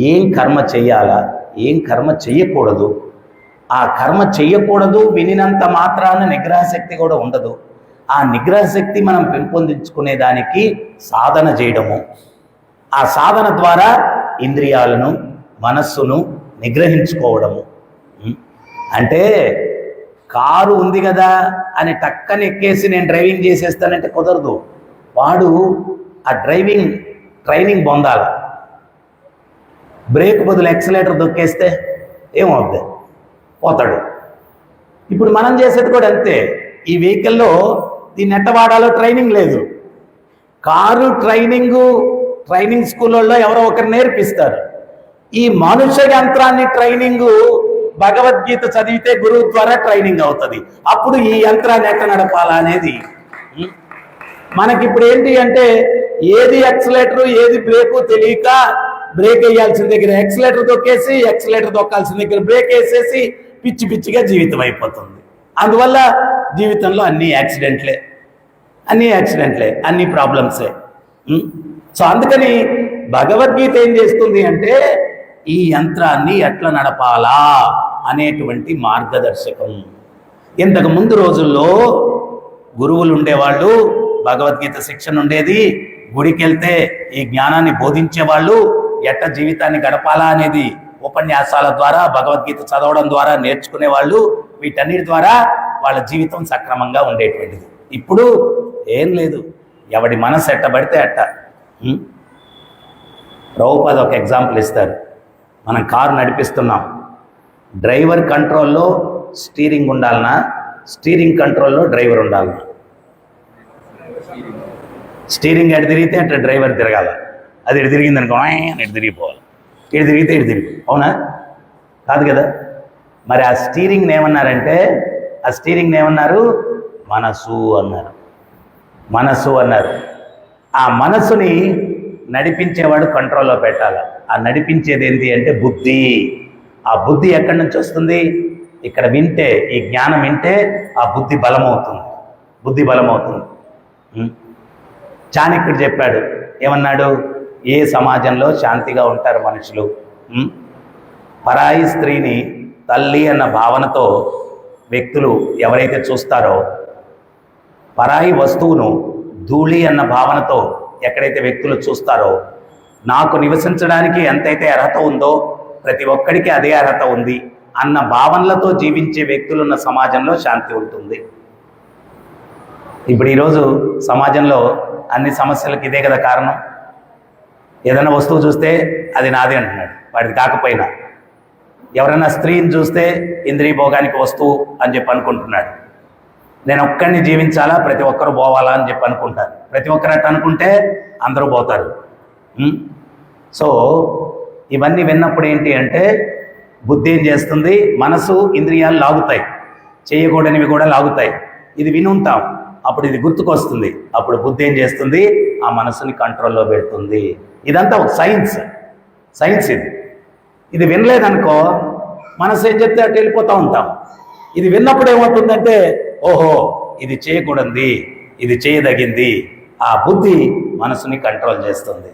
ఏం కర్మ చెయ్యాలా, ఏం కర్మ చెయ్యకూడదు, ఆ కర్మ చెయ్యకూడదు వినినంత మాత్రాన నిగ్రహశక్తి కూడా ఉండదు. ఆ నిగ్రహశక్తి మనం పెంపొందించుకునే దానికి సాధన చేయడము, ఆ సాధన ద్వారా ఇంద్రియాలను మనస్సును నిగ్రహించుకోవడము. అంటే కారు ఉంది కదా అని టక్కని ఎక్కేసి నేను డ్రైవింగ్ చేసేస్తానంటే కుదరదు. వాడు ఆ ట్రైనింగ్ పొందాలి. బ్రేక్ బదులు ఎక్సలేటర్ దొక్కేస్తే ఏమవుద్ది, పోతాడు. ఇప్పుడు మనం చేసేది కూడా అంతే. ఈ వెహికల్లో దీన్ని ఎట్ట వాడాలో ట్రైనింగ్ లేదు. కారు ట్రైనింగ్ స్కూళ్ళల్లో ఎవరో ఒకరు నేర్పిస్తారు. ఈ మనుష్య యంత్రాన్ని ట్రైనింగ్ భగవద్గీత చదివితే గురువు ద్వారా ట్రైనింగ్ అవుతుంది. అప్పుడు ఈ యంత్రాన్ని ఎట్ట నడపాలా అనేది మనకి ఇప్పుడు ఏంటి అంటే ఏది ఎక్సలేటర్ ఏది బ్రేకు తెలియక బ్రేక్ వేయాల్సిన దగ్గర ఎక్సలేటర్ దొక్కేసి, ఎక్సలేటర్ దొక్కాల్సిన దగ్గర బ్రేక్ వేసేసి పిచ్చి పిచ్చిగా జీవితం అయిపోతుంది. అందువల్ల జీవితంలో అన్ని యాక్సిడెంట్లే, అన్ని ప్రాబ్లమ్సే. సో అందుకని భగవద్గీత ఏం చేస్తుంది అంటే ఈ యంత్రాన్ని ఎట్లా నడపాలా అనేటువంటి మార్గదర్శకం. ఇంతకు ముందు రోజుల్లో గురువులు ఉండేవాళ్ళు, భగవద్గీత శిక్షణ ఉండేది, గుడికి వెళ్తే ఈ జ్ఞానాన్ని బోధించేవాళ్ళు, ఎట్ట జీవితాన్ని గడపాలా అనేది ఉపన్యాసాల ద్వారా భగవద్గీత చదవడం ద్వారా నేర్చుకునేవాళ్ళు. వీటన్నిటి ద్వారా వాళ్ళ జీవితం సక్రమంగా ఉండేటువంటిది. ఇప్పుడు ఏం లేదు, ఎవడి మనసు ఎట్టబడితే అట్ట. ప్రభుపాద ఒక ఎగ్జాంపుల్ ఇస్తారు. మనం కారు నడిపిస్తున్నాం, డ్రైవర్ కంట్రోల్లో స్టీరింగ్ ఉండాలనా, స్టీరింగ్ కంట్రోల్లో డ్రైవర్ ఉండాలనా? స్టీరింగ్ ఎటు తిరిగితే అట్లా డ్రైవర్ తిరగాల. అది ఇటు తిరిగింది అనుకో ఇటు తిరిగిపోవాలి, ఇటు తిరిగితే ఇటు తిరిగి, అవునా? కాదు కదా. మరి ఆ స్టీరింగ్ని ఏమన్నారంటే, ఆ స్టీరింగ్ని ఏమన్నారు? మనసు అన్నారు. ఆ మనసుని నడిపించేవాడు కంట్రోల్లో పెట్టాలి. ఆ నడిపించేది ఏంటి అంటే బుద్ధి. ఆ బుద్ధి ఎక్కడి నుంచి వస్తుంది? ఇక్కడ వింటే, ఈ జ్ఞానం వింటే ఆ బుద్ధి బలమవుతుంది. చాణక్యుడు చెప్పాడు, ఏమన్నాడు? ఏ సమాజంలో శాంతిగా ఉంటారు మనుషులు, పరాయి స్త్రీని తల్లి అన్న భావనతో వ్యక్తులు ఎవరైతే చూస్తారో, పరాయి వస్తువును ధూళి అన్న భావనతో ఎక్కడైతే వ్యక్తులు చూస్తారో, నాకు నివసించడానికి ఎంతైతే అర్హత ఉందో ప్రతి ఒక్కడికి అదే అర్హత ఉంది అన్న భావనలతో జీవించే వ్యక్తులున్న సమాజంలో శాంతి ఉంటుంది. ఇప్పుడు ఈరోజు సమాజంలో అన్ని సమస్యలకు ఇదే కదా కారణం. ఏదైనా వస్తువు చూస్తే అది నాదే అంటున్నాడు, వాడిది కాకపోయినా. ఎవరైనా స్త్రీని చూస్తే ఇంద్రియ భోగానికి వస్తువు అని చెప్పి అనుకుంటున్నాడు. నేను ఒక్కడిని జీవించాలా, ప్రతి ఒక్కరు పోవాలా అని చెప్పి అనుకుంటారు. ప్రతి ఒక్కరు అట్లా అనుకుంటే అందరూ పోతారు. సో ఇవన్నీ విన్నప్పుడు ఏంటి అంటే బుద్ధి ఏం చేస్తుంది? మనసు ఇంద్రియాలు లాగుతాయి, చేయకూడనివి కూడా లాగుతాయి. ఇది వినుంటాం, అప్పుడు ఇది గుర్తుకొస్తుంది. అప్పుడు బుద్ధి ఏం చేస్తుంది? ఆ మనసుని కంట్రోల్లో పెడుతుంది. ఇదంతా ఒక సైన్స్ ఇది వినలేదనుకో మనసు ఏం చెప్తే అటు వెళ్ళిపోతూ ఉంటాం. ఇది విన్నప్పుడు ఏమవుతుందంటే ఓహో ఇది చేయకూడదు, ఇది చేయదగింది. ఆ బుద్ధి మనసుని కంట్రోల్ చేస్తుంది.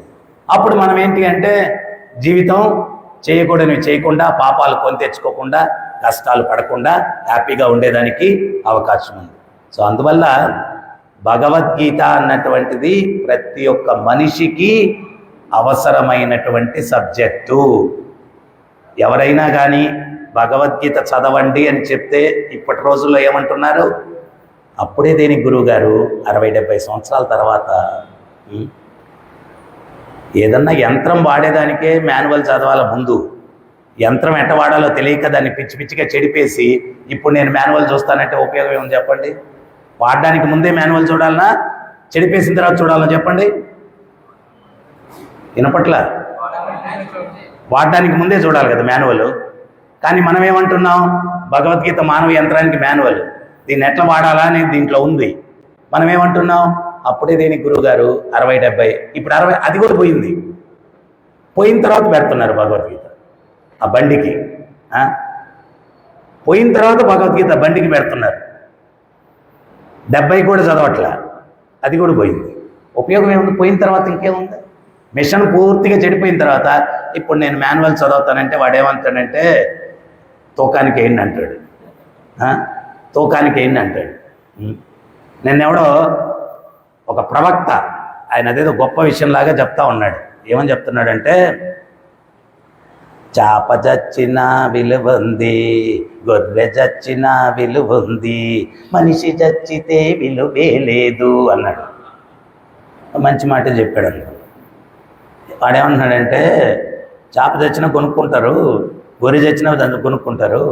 అప్పుడు మనం ఏంటి అంటే జీవితం చేయకూడనివి చేయకుండా, పాపాలు కొని తెచ్చుకోకుండా, కష్టాలు పడకుండా హ్యాపీగా ఉండేదానికి అవకాశం ఉంది. సో అందువల్ల భగవద్గీత అన్నటువంటిది ప్రతి ఒక్క మనిషికి అవసరమైనటువంటి సబ్జెక్టు. ఎవరైనా కానీ భగవద్గీత చదవండి అని చెప్తే ఇప్పటి రోజుల్లో ఏమంటున్నారు? అప్పుడే దేనికి గురువుగారు 60-70 సంవత్సరాల తర్వాత ఏదన్నా యంత్రం వాడేదానికే మాన్యువల్ చదవాల. ముందు యంత్రం ఎట్ట వాడాలో తెలియక దాన్ని పిచ్చి పిచ్చిగా చెడిపేసి ఇప్పుడు నేను మాన్యువల్ చూస్తానంటే ఉపయోగం ఏమని చెప్పండి? వాడడానికి ముందే మాన్యువల్ చూడాలన్నా, చెడిపేసిన తర్వాత చూడాలని చెప్పండి? వినపట్ల వాడడానికి ముందే చూడాలి కదా మాన్యువల్. కానీ మనం ఏమంటున్నాం? భగవద్గీత మానవ యంత్రానికి మాన్యువల్, దీన్ని ఎట్లా వాడాలా అనేది దీంట్లో ఉంది. మనం ఏమంటున్నాం? అప్పుడే దేనికి గురువుగారు 60-70, ఇప్పుడు 60, అది కూడా పోయిన తర్వాత పెడుతున్నారు భగవద్గీత. ఆ బండికి. పోయిన తర్వాత భగవద్గీత బండికి పెడుతున్నారు. 70 కూడా చదవట్లే, అది కూడా పోయింది. ఉపయోగం ఏముంది? పోయిన తర్వాత ఇంకేముంది? మిషన్ పూర్తిగా చెడిపోయిన తర్వాత ఇప్పుడు నేను మాన్యువల్ చదువుతానంటే వాడు ఏమంటాడంటే తూకానికి వేయండి అంటాడు. తూకానికి వేయండి అంటాడు. నిన్నెవడో ఒక ప్రవక్త, ఆయన అదేదో గొప్ప విషయంలాగా చెప్తా ఉన్నాడు. ఏమని చెప్తున్నాడంటే, చాప చచ్చిన విలువంది, గొర్రె చచ్చిన విలువంది, మనిషి చచ్చితే విలువే లేదు అన్నాడు. మంచి మాట చెప్పాడు అన్నాడు. వాడేమన్నాడంటే, చాప చచ్చినా కొనుక్కుంటారు, గొర్రె చచ్చినా దాన్ని కొనుక్కుంటారు,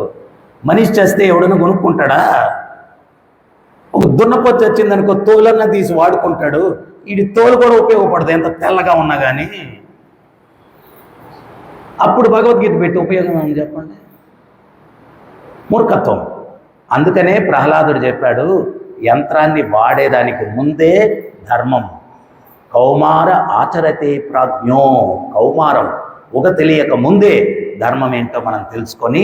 మనిషి చేస్తే ఎవడన్నా కొనుక్కుంటాడా? ఒక దున్నపోతు చచ్చిందనుకో తోలన్నా తీసి వాడుకుంటాడు, వీడి తోలు కూడా ఉపయోగపడదు ఎంత తెల్లగా ఉన్నా కానీ. అప్పుడు భగవద్గీత పెట్టి ఉపయోగం ఏమని చెప్పండి? మూర్ఖత్వం. అందుకనే ప్రహ్లాదుడు చెప్పాడు, యంత్రాన్ని వాడేదానికి ముందే ధర్మం. కౌమార ఆచరతే ప్రాజ్ఞో. కౌమారం ఒక తెలియక ముందే ధర్మం ఏంటో మనం తెలుసుకొని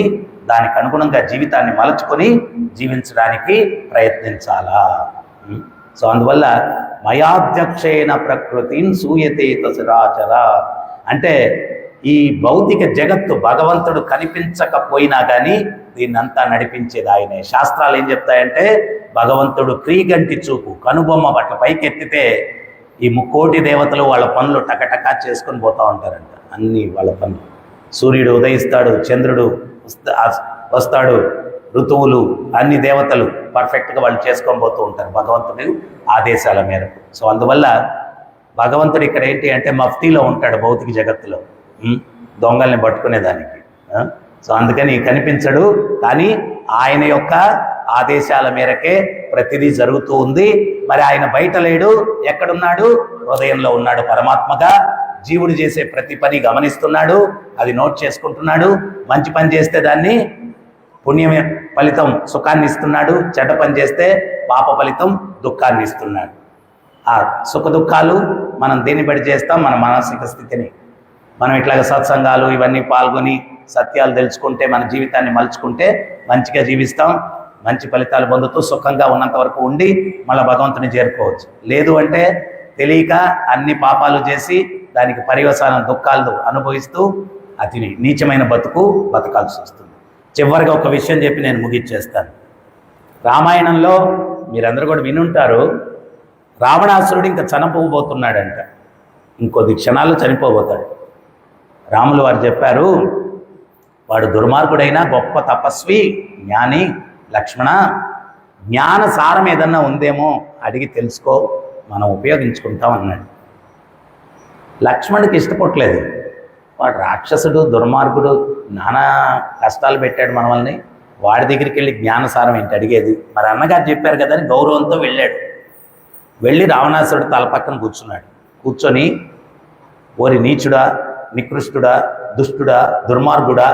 దానికి అనుగుణంగా జీవితాన్ని మలచుకొని జీవించడానికి ప్రయత్నించాలా. సో అందువల్ల మయాధ్యక్షేణ ప్రకృతిని సూయతే తసురాచర అంటే ఈ భౌతిక జగత్తు భగవంతుడు కనిపించకపోయినా కానీ దీన్నంతా నడిపించేది ఆయనే. శాస్త్రాలు ఏం చెప్తాయంటే, భగవంతుడు క్రీగంటి చూపు, కనుబొమ్మ పట్ల పైకెత్తితే ఈ 3,000,000 దేవతలు వాళ్ళ పనులు టకటకా చేసుకొని పోతూ ఉంటారంట. అన్ని వాళ్ళ పనులు. సూర్యుడు ఉదయిస్తాడు, చంద్రుడు వస్తాడు, ఋతువులు, అన్ని దేవతలు పర్ఫెక్ట్గా వాళ్ళు చేసుకొని పోతూ ఉంటారు భగవంతుడి ఆదేశాల మేరకు. సో అందువల్ల భగవంతుడు ఇక్కడ ఏంటి అంటే మఫ్తీలో ఉంటాడు భౌతిక జగత్తులో, దొంగల్ని పట్టుకునేదానికి. సో అందుకని కనిపించడు, కానీ ఆయన యొక్క ఆదేశాల మేరకే ప్రతిదీ జరుగుతూ ఉంది. మరి ఆయన బయట లేడు, ఎక్కడున్నాడు? హృదయంలో ఉన్నాడు పరమాత్మగా. జీవుడు చేసే ప్రతి పని గమనిస్తున్నాడు, అది నోట్ చేసుకుంటున్నాడు. మంచి పని చేస్తే దాన్ని పుణ్యమే ఫలితం సుఖాన్ని ఇస్తున్నాడు, చెడ్డ పని చేస్తే పాప ఫలితం దుఃఖాన్ని ఇస్తున్నాడు. ఆ సుఖ దుఃఖాలు మనం దేన్ని బట్టి చేస్తాం? మన మానసిక స్థితిని. మనం ఇట్లాగ సత్సంగాలు ఇవన్నీ పాల్గొని సత్యాలు తెలుసుకుంటే, మన జీవితాన్ని మలుచుకుంటే మంచిగా జీవిస్తాం, మంచి ఫలితాలు పొందుతూ సుఖంగా ఉన్నంత వరకు ఉండి మళ్ళీ భగవంతుని చేరుకోవచ్చు. లేదు అంటే తెలియక అన్ని పాపాలు చేసి దానికి పర్యవసానం దుఃఖాలు అనుభవిస్తూ అతి నీచమైన బతకాల్సి వస్తుంది. చివరిగా ఒక విషయం చెప్పి నేను ముగిచ్చేస్తాను. రామాయణంలో మీరందరూ కూడా వినుంటారు, రావణాసురుడు ఇంకా చనిపోబోతున్నాడంట. ఇంకొద్ది క్షణాల్లో చనిపోబోతాడు. రాములు వారు చెప్పారు, వాడు దుర్మార్గుడైనా గొప్ప తపస్వి, జ్ఞాని. లక్ష్మణ, జ్ఞాన సారం ఏదన్నా ఉందేమో అడిగి తెలుసుకో, మనం ఉపయోగించుకుంటాం అన్నాడు. లక్ష్మణుడికి ఇష్టపడలేదు. వాడు రాక్షసుడు, దుర్మార్గుడు, నానా కష్టాలు పెట్టాడు మనల్ని, వాడి దగ్గరికి వెళ్ళి జ్ఞానసారం ఏంటి అడిగేది? మరి అన్నగారు చెప్పారు కదా అని గౌరవంతో వెళ్ళాడు. వెళ్ళి రావణాసురుడు తల పక్కన కూర్చున్నాడు. కూర్చొని, ఓరి నీచుడా, నికృష్టుడా, దుష్టుడా, దుర్మార్గుడా,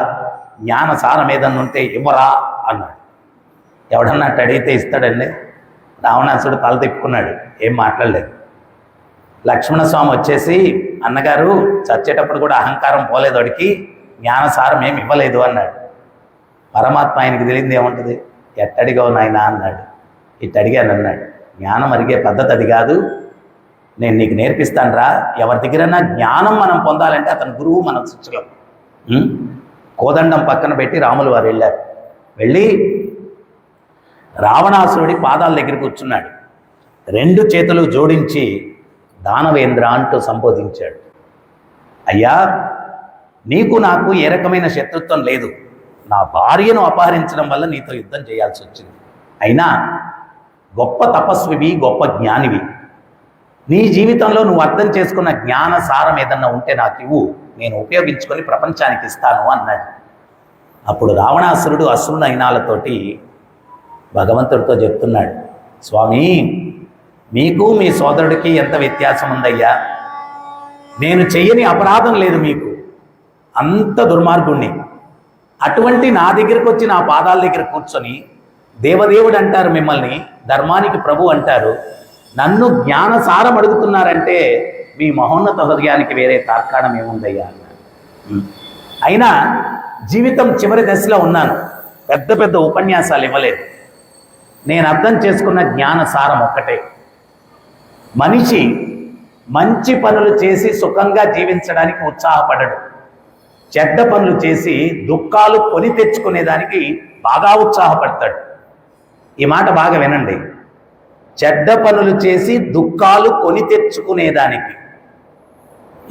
జ్ఞానసారం ఏదన్నా ఉంటే ఇవ్వరా అన్నాడు. ఎవడన్నా అట్టు అడిగితే ఇస్తాడండి? రావణాసుడు తల తిప్పుకున్నాడు, ఏం మాట్లాడలేదు. లక్ష్మణస్వామి వచ్చేసి, అన్నగారు చచ్చేటప్పుడు కూడా అహంకారం పోలేదు, వాడికి జ్ఞానసారం ఏమి ఇవ్వలేదు అన్నాడు. పరమాత్మ ఆయనకి తెలియదు ఏముంటుంది. ఎట్టడిగావు నాయనా అన్నాడు. ఇట్టు అడిగాను అన్నాడు. జ్ఞానం అడిగే పద్ధతి అది కాదు, నేను నీకు నేర్పిస్తాను రా. ఎవరి దగ్గరన్నా జ్ఞానం మనం పొందాలంటే అతని గురువు మనం శిక్షకులం. కోదండం పక్కన పెట్టి రాములు వారు వెళ్ళారు. వెళ్ళి రావణాసురుడి పాదాల దగ్గర కూర్చున్నాడు. 2 చేతులు జోడించి దానవేంద్ర అంటూ సంబోధించాడు. అయ్యా, నీకు నాకు ఏ రకమైన శత్రుత్వం లేదు. నా భార్యను అపహరించడం వల్ల నీతో యుద్ధం చేయాల్సి వచ్చింది. అయినా గొప్ప తపస్వివి, గొప్ప జ్ఞానివి. నీ జీవితంలో నువ్వు అర్థం చేసుకున్న జ్ఞాన సారం ఏదన్నా ఉంటే నాకు ఇవ్వు, నేను ఉపయోగించుకొని ప్రపంచానికి ఇస్తాను అన్నాడు. అప్పుడు రావణాసురుడు అసురుని అయినాలతోటి భగవంతుడితో చెప్తున్నాడు, స్వామి, మీకు మీ సోదరుడికి ఎంత వ్యత్యాసం ఉందయ్యా. నేను చెయ్యని అపరాధం లేదు మీకు, అంత దుర్మార్గుణ్ణి. అటువంటి నా దగ్గరకు వచ్చి నా పాదాల దగ్గర కూర్చొని దేవదేవుడు అంటారు మిమ్మల్ని, ధర్మానికి ప్రభు అంటారు, నన్ను జ్ఞానసారం అడుగుతున్నారంటే మీ మహోన్నత హృదయానికి వేరే తార్కాణం ఏముందయ్యా అన్నాడు. అయినా జీవితం చివరి దశలో ఉన్నాను, పెద్ద పెద్ద ఉపన్యాసాలు ఇవ్వలేదు. నేను అర్థం చేసుకున్న జ్ఞాన సారం ఒక్కటే: మనిషి మంచి పనులు చేసి సుఖంగా జీవించడానికి ఉత్సాహపడడు, చెడ్డ పనులు చేసి దుఃఖాలు కొని తెచ్చుకునేదానికి బాగా ఉత్సాహపడతాడు. ఈ మాట బాగా వినండి. చెడ్డ పనులు చేసి దుఃఖాలు కొని తెచ్చుకునేదానికి.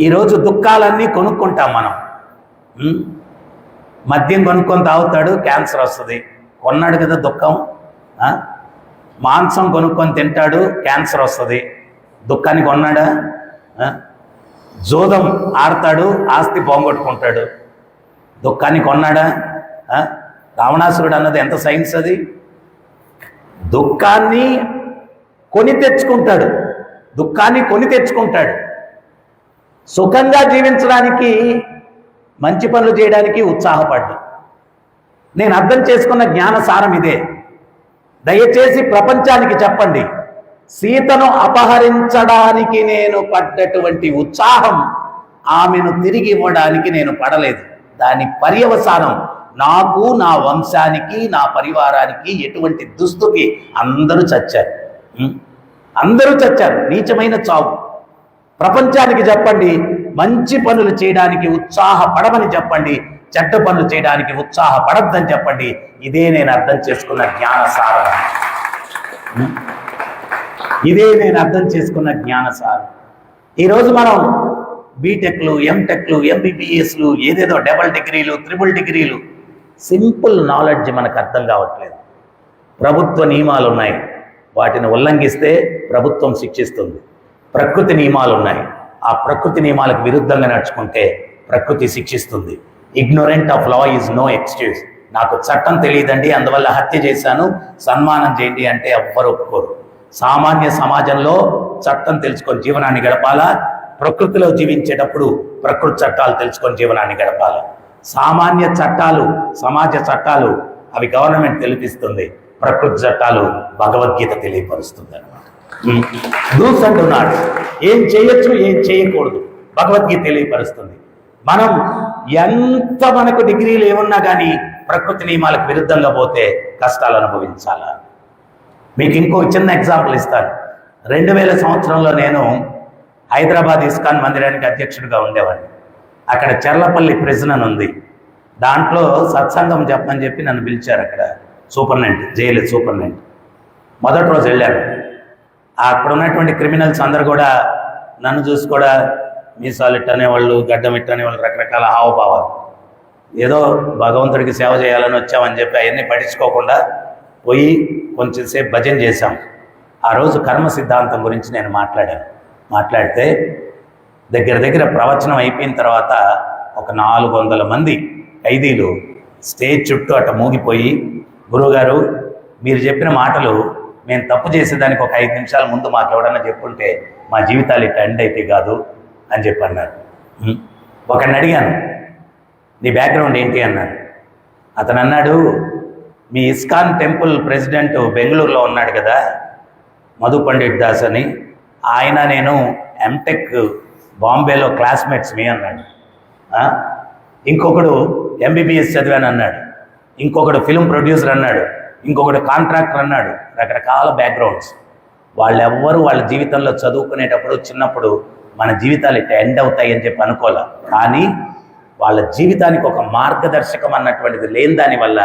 ఈరోజు దుఃఖాలన్నీ కొనుక్కుంటాం మనం. మద్యం కొనుక్కొని తాగుతాడు, క్యాన్సర్ వస్తుంది. కొన్నాడు కదా దుఃఖం. మాంసం కొనుక్కొని తింటాడు, క్యాన్సర్ వస్తుంది. దుఃఖాన్ని కొన్నాడా? జోదం ఆడతాడు, ఆస్తి పోగొట్టుకుంటాడు. దుఃఖాన్ని కొన్నాడా? రావణాసురుడు అన్నది ఎంత సైన్స్ అది! దుఃఖాన్ని కొని తెచ్చుకుంటాడు, దుఃఖాన్ని కొని తెచ్చుకుంటాడు. సుఖంగా జీవించడానికి, మంచి పనులు చేయడానికి ఉత్సాహపడ్డా. నేను అర్థం చేసుకున్న జ్ఞాన సారం ఇదే. దయచేసి ప్రపంచానికి చెప్పండి, సీతను అపహరించడానికి నేను పడ్డటువంటి ఉత్సాహం ఆమెను తిరిగి ఇవ్వడానికి నేను పడలేదు. దాని పర్యవసానం నాకు, నా వంశానికి, నా పరివారానికి ఎటువంటి దుస్థితి. అందరూ చచ్చారు, అందరూ చచ్చారు. నీచమైన చావు. ప్రపంచానికి చెప్పండి, మంచి పనులు చేయడానికి ఉత్సాహపడమని చెప్పండి, చెడ్డ పనులు చేయడానికి ఉత్సాహపడద్దని చెప్పండి. ఇదే నేను అర్థం చేసుకున్న జ్ఞాన సారం. ఇదే నేను అర్థం చేసుకున్న జ్ఞాన సారం. ఈరోజు మనం బీటెక్లు, ఎంటెక్లు, ఎంబీబీఎస్లు, ఏదేదో డబల్ డిగ్రీలు, త్రిబుల్ డిగ్రీలు, సింపుల్ నాలెడ్జ్ మనకు అర్థం కావట్లేదు. ప్రభుత్వ నియమాలు ఉన్నాయి, వాటిని ఉల్లంఘిస్తే ప్రభుత్వం శిక్షిస్తుంది. ప్రకృతి నియమాలు ఉన్నాయి, ఆ ప్రకృతి నియమాలకు విరుద్ధంగా నడుచుకుంటే ప్రకృతి శిక్షిస్తుంది. Ignorant of law is no excuse. నాకు చట్టం తెలియదండి, అందువల్ల హత్య చేశాను, సన్మానం చేయండి అంటే ఎవ్వరు ఒప్పుకోరు. సామాన్య సమాజంలో చట్టం తెలుసుకొని జీవనాన్ని గడపాలా, ప్రకృతిలో జీవించేటప్పుడు ప్రకృతి చట్టాలు తెలుసుకొని జీవనాన్ని గడపాలి. సామాన్య చట్టాలు, సమాజ చట్టాలు అవి గవర్నమెంట్ తెలిపిస్తుంది, ప్రకృతి చట్టాలు భగవద్గీత తెలియపరుస్తుంది అన్నమాట. డూస్ అండ్ నాట్స్, ఏం చేయొచ్చు ఏం చేయకూడదు భగవద్గీత తెలియపరుస్తుంది. మనం ఎంత మనకు డిగ్రీలు ఏమున్నా కానీ ప్రకృతి నియమాలకు విరుద్ధంగా పోతే కష్టాలు అనుభవించాలా. మీకు ఇంకొక చిన్న ఎగ్జాంపుల్ ఇస్తాను. 2000 సంవత్సరంలో నేను హైదరాబాద్ ఇస్కాన్ మందిరానికి అధ్యక్షుడిగా ఉండేవాడిని. అక్కడ చెర్లపల్లి ప్రిజన్ అని ఉంది, దాంట్లో సత్సంగం చెప్పని చెప్పి నన్ను పిలిచారు. అక్కడ సూపర్నెంట్, జైలు సూపర్నెంట్. మొదటి రోజు వెళ్ళాను. అక్కడ ఉన్నటువంటి క్రిమినల్స్ అందరు కూడా నన్ను చూసి కూడా మీసాలు ఇట్టనేవాళ్ళు, గడ్డం ఇట్టనేవాళ్ళు, రకరకాల హావభావాలు. ఏదో భగవంతుడికి సేవ చేయాలని వచ్చామని చెప్పి అవన్నీ పట్టించుకోకుండా పోయి కొంచెంసేపు భజన చేశాం. ఆ రోజు కర్మ సిద్ధాంతం గురించి నేను మాట్లాడితే దగ్గర ప్రవచనం అయిపోయిన తర్వాత ఒక 400 మంది ఖైదీలు స్టేజ్ చుట్టూ అట్ట మూగిపోయి, గురువుగారు మీరు చెప్పిన మాటలు మేము తప్పు చేసేదానికి ఒక 5 నిమిషాల ముందు మాకు ఎవడన్నా చెప్పుంటే మా జీవితాలు ఇట్లా ఎండ్ అయితే కాదు అని చెప్పి అన్నారు. ఒకడిని అడిగాను, నీ బ్యాక్గ్రౌండ్ ఏంటి అన్నాడు. అతను అన్నాడు, మీ ఇస్కాన్ టెంపుల్ ప్రెసిడెంట్ బెంగళూరులో ఉన్నాడు కదా, మధు పండిట్ దాస్ అని, ఆయన నేను ఎంటెక్ బాంబేలో క్లాస్మేట్స్ మీ అన్నాడు. ఇంకొకడు ఎంబీబీఎస్ చదివాను అన్నాడు, ఇంకొకడు ఫిల్మ్ ప్రొడ్యూసర్ అన్నాడు, ఇంకొకడు కాంట్రాక్టర్ అన్నాడు. రకరకాల బ్యాక్గ్రౌండ్స్. వాళ్ళెవ్వరూ వాళ్ళ జీవితంలో చదువుకునేటప్పుడు చిన్నప్పుడు మన జీవితాలు ఇట్లా ఎండ్ అవుతాయి అని చెప్పి అనుకోలే. కానీ వాళ్ళ జీవితానికి ఒక మార్గదర్శకం అన్నటువంటిది లేని దానివల్ల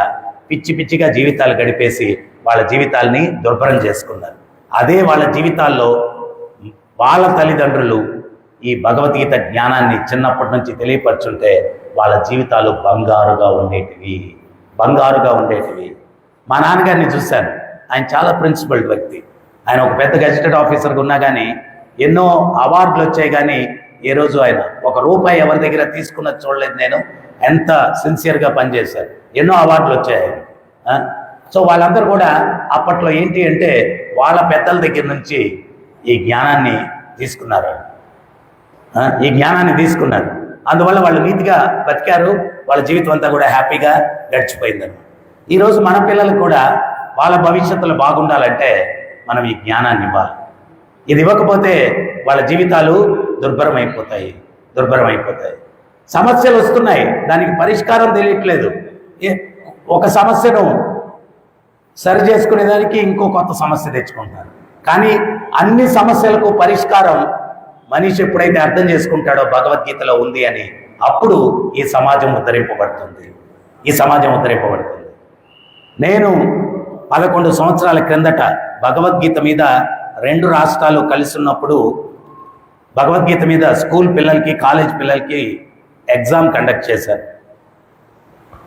పిచ్చిగా జీవితాలు గడిపేసి వాళ్ళ జీవితాల్ని దుర్భరం చేసుకున్నారు. అదే వాళ్ళ జీవితాల్లో వాళ్ళ తల్లిదండ్రులు ఈ భగవద్గీత జ్ఞానాన్ని చిన్నప్పటి నుంచి తెలియపరుచుంటే వాళ్ళ జీవితాలు బంగారుగా ఉండేటివి. మా నాన్నగారిని చూశాను. ఆయన చాలా ప్రిన్సిపల్డ్ వ్యక్తి. ఆయన ఒక పెద్ద గెజిటెడ్ ఆఫీసర్గా ఉన్నా కానీ ఎన్నో అవార్డులు వచ్చాయి, కానీ ఏ రోజు ఆయన ₹1 ఎవరి దగ్గర తీసుకున్నది చూడలేదు నేను. ఎంత సిన్సియర్గా పనిచేశారు. ఎన్నో అవార్డులు వచ్చాయి. సో వాళ్ళందరూ కూడా అప్పట్లో ఏంటి అంటే వాళ్ళ పెద్దల దగ్గర నుంచి ఈ జ్ఞానాన్ని తీసుకున్నారు. అందువల్ల వాళ్ళు నీతిగా బతికారు. వాళ్ళ జీవితం అంతా కూడా హ్యాపీగా గడిచిపోయిందని. ఈరోజు మన పిల్లలకు కూడా వాళ్ళ భవిష్యత్తులో బాగుండాలంటే మనం ఈ జ్ఞానాన్ని ఇవ్వాలి. ఇది ఇవ్వకపోతే వాళ్ళ జీవితాలు దుర్భరం అయిపోతాయి. సమస్యలు వస్తున్నాయి, దానికి పరిష్కారం తెలియట్లేదు. ఒక సమస్యను సరి చేసుకునేదానికి ఇంకో కొత్త సమస్య తెచ్చుకుంటారు. కానీ అన్ని సమస్యలకు పరిష్కారం మనిషి ఎప్పుడైతే అర్థం చేసుకుంటాడో భగవద్గీతలో ఉంది అని, అప్పుడు ఈ సమాజం ఉద్ధరింపబడుతుంది. నేను 11 సంవత్సరాల క్రిందట భగవద్గీత మీద 2 రాష్ట్రాలు కలిసి ఉన్నప్పుడు భగవద్గీత మీద స్కూల్ పిల్లలకి, కాలేజ్ పిల్లలకి ఎగ్జామ్ కండక్ట్ చేశారు.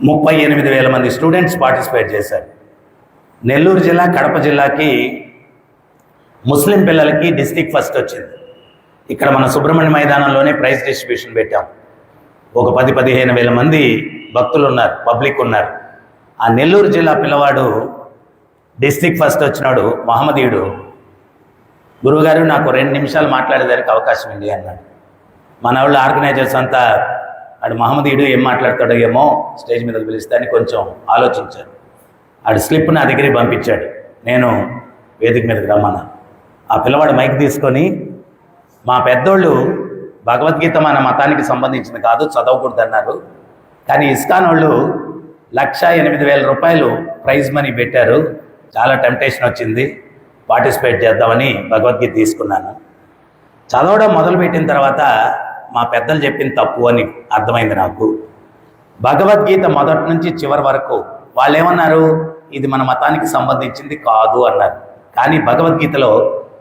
38,000 మంది స్టూడెంట్స్ పార్టిసిపేట్ చేశారు. నెల్లూరు జిల్లా, కడప జిల్లాకి ముస్లిం పిల్లలకి డిస్ట్రిక్ట్ ఫస్ట్ వచ్చింది. ఇక్కడ మన సుబ్రహ్మణ్య మైదానంలోనే ప్రైజ్ డిస్ట్రిబ్యూషన్ పెట్టాం. ఒక 10-15 వేల మంది భక్తులు ఉన్నారు, పబ్లిక్ ఉన్నారు. ఆ నెల్లూరు జిల్లా పిల్లవాడు డిస్ట్రిక్ట్ ఫస్ట్ వచ్చినాడు, మహమ్మదీయుడు. గురువుగారు నాకు 2 నిమిషాలు మాట్లాడేదానికి అవకాశం ఉంది అన్నాడు. మన వాళ్ళు ఆర్గనైజర్స్ అంతా ఆడు మహమ్మదీయుడు ఏం మాట్లాడతాడో ఏమో స్టేజ్ మీద పిలిస్తే అని కొంచెం ఆలోచించారు. ఆడు స్లిప్ నా దగ్గరికి పంపించాడు. నేను వేదిక మీదకి రమ్మన్నాను. ఆ పిల్లవాడు మైక్ తీసుకొని, మా పెద్దోళ్ళు భగవద్గీత మన మతానికి సంబంధించింది కాదు, చదవకూడదు అన్నారు. కానీ ఇస్కాన్ వాళ్ళు 1,08,000 రూపాయలు ప్రైజ్ మనీ పెట్టారు. చాలా టెంప్టేషన్ వచ్చింది, పార్టిసిపేట్ చేద్దామని భగవద్గీత తీసుకున్నాను. చదవడం మొదలుపెట్టిన తర్వాత మా పెద్దలు చెప్పింది తప్పు అని అర్థమైంది నాకు. భగవద్గీత మొదటి నుంచి చివరి వరకు వాళ్ళు ఏమన్నారు, ఇది మన మతానికి సంబంధించింది కాదు అన్నారు. కానీ భగవద్గీతలో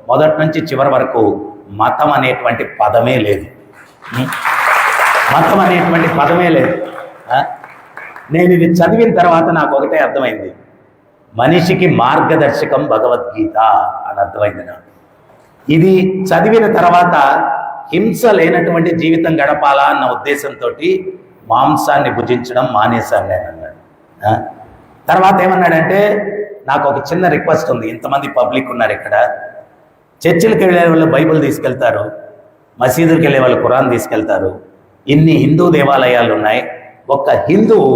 మొదటి నుంచి చివరి వరకు మతం అనేటువంటి పదమే లేదు. నేను ఇది చదివిన తర్వాత నాకు ఒకటే అర్థమైంది, మనిషికి మార్గదర్శకం భగవద్గీత అని అర్థమైంది నాకు. ఇది చదివిన తర్వాత హింస లేనటువంటి జీవితం గడపాలా అన్న ఉద్దేశంతో మాంసాన్ని భుజించడం మానేశాను నేను అన్నాడు. తర్వాత ఏమన్నాడంటే, నాకు ఒక చిన్న రిక్వెస్ట్ ఉంది, ఇంతమంది పబ్లిక్ ఉన్నారు ఇక్కడ, చర్చిలకు వెళ్ళే వాళ్ళు బైబిల్ తీసుకెళ్తారు, మసీదులకు వెళ్ళే వాళ్ళు ఖురాన్ తీసుకెళ్తారు, ఇన్ని హిందూ దేవాలయాలు ఉన్నాయి, ఒక్క హిందువు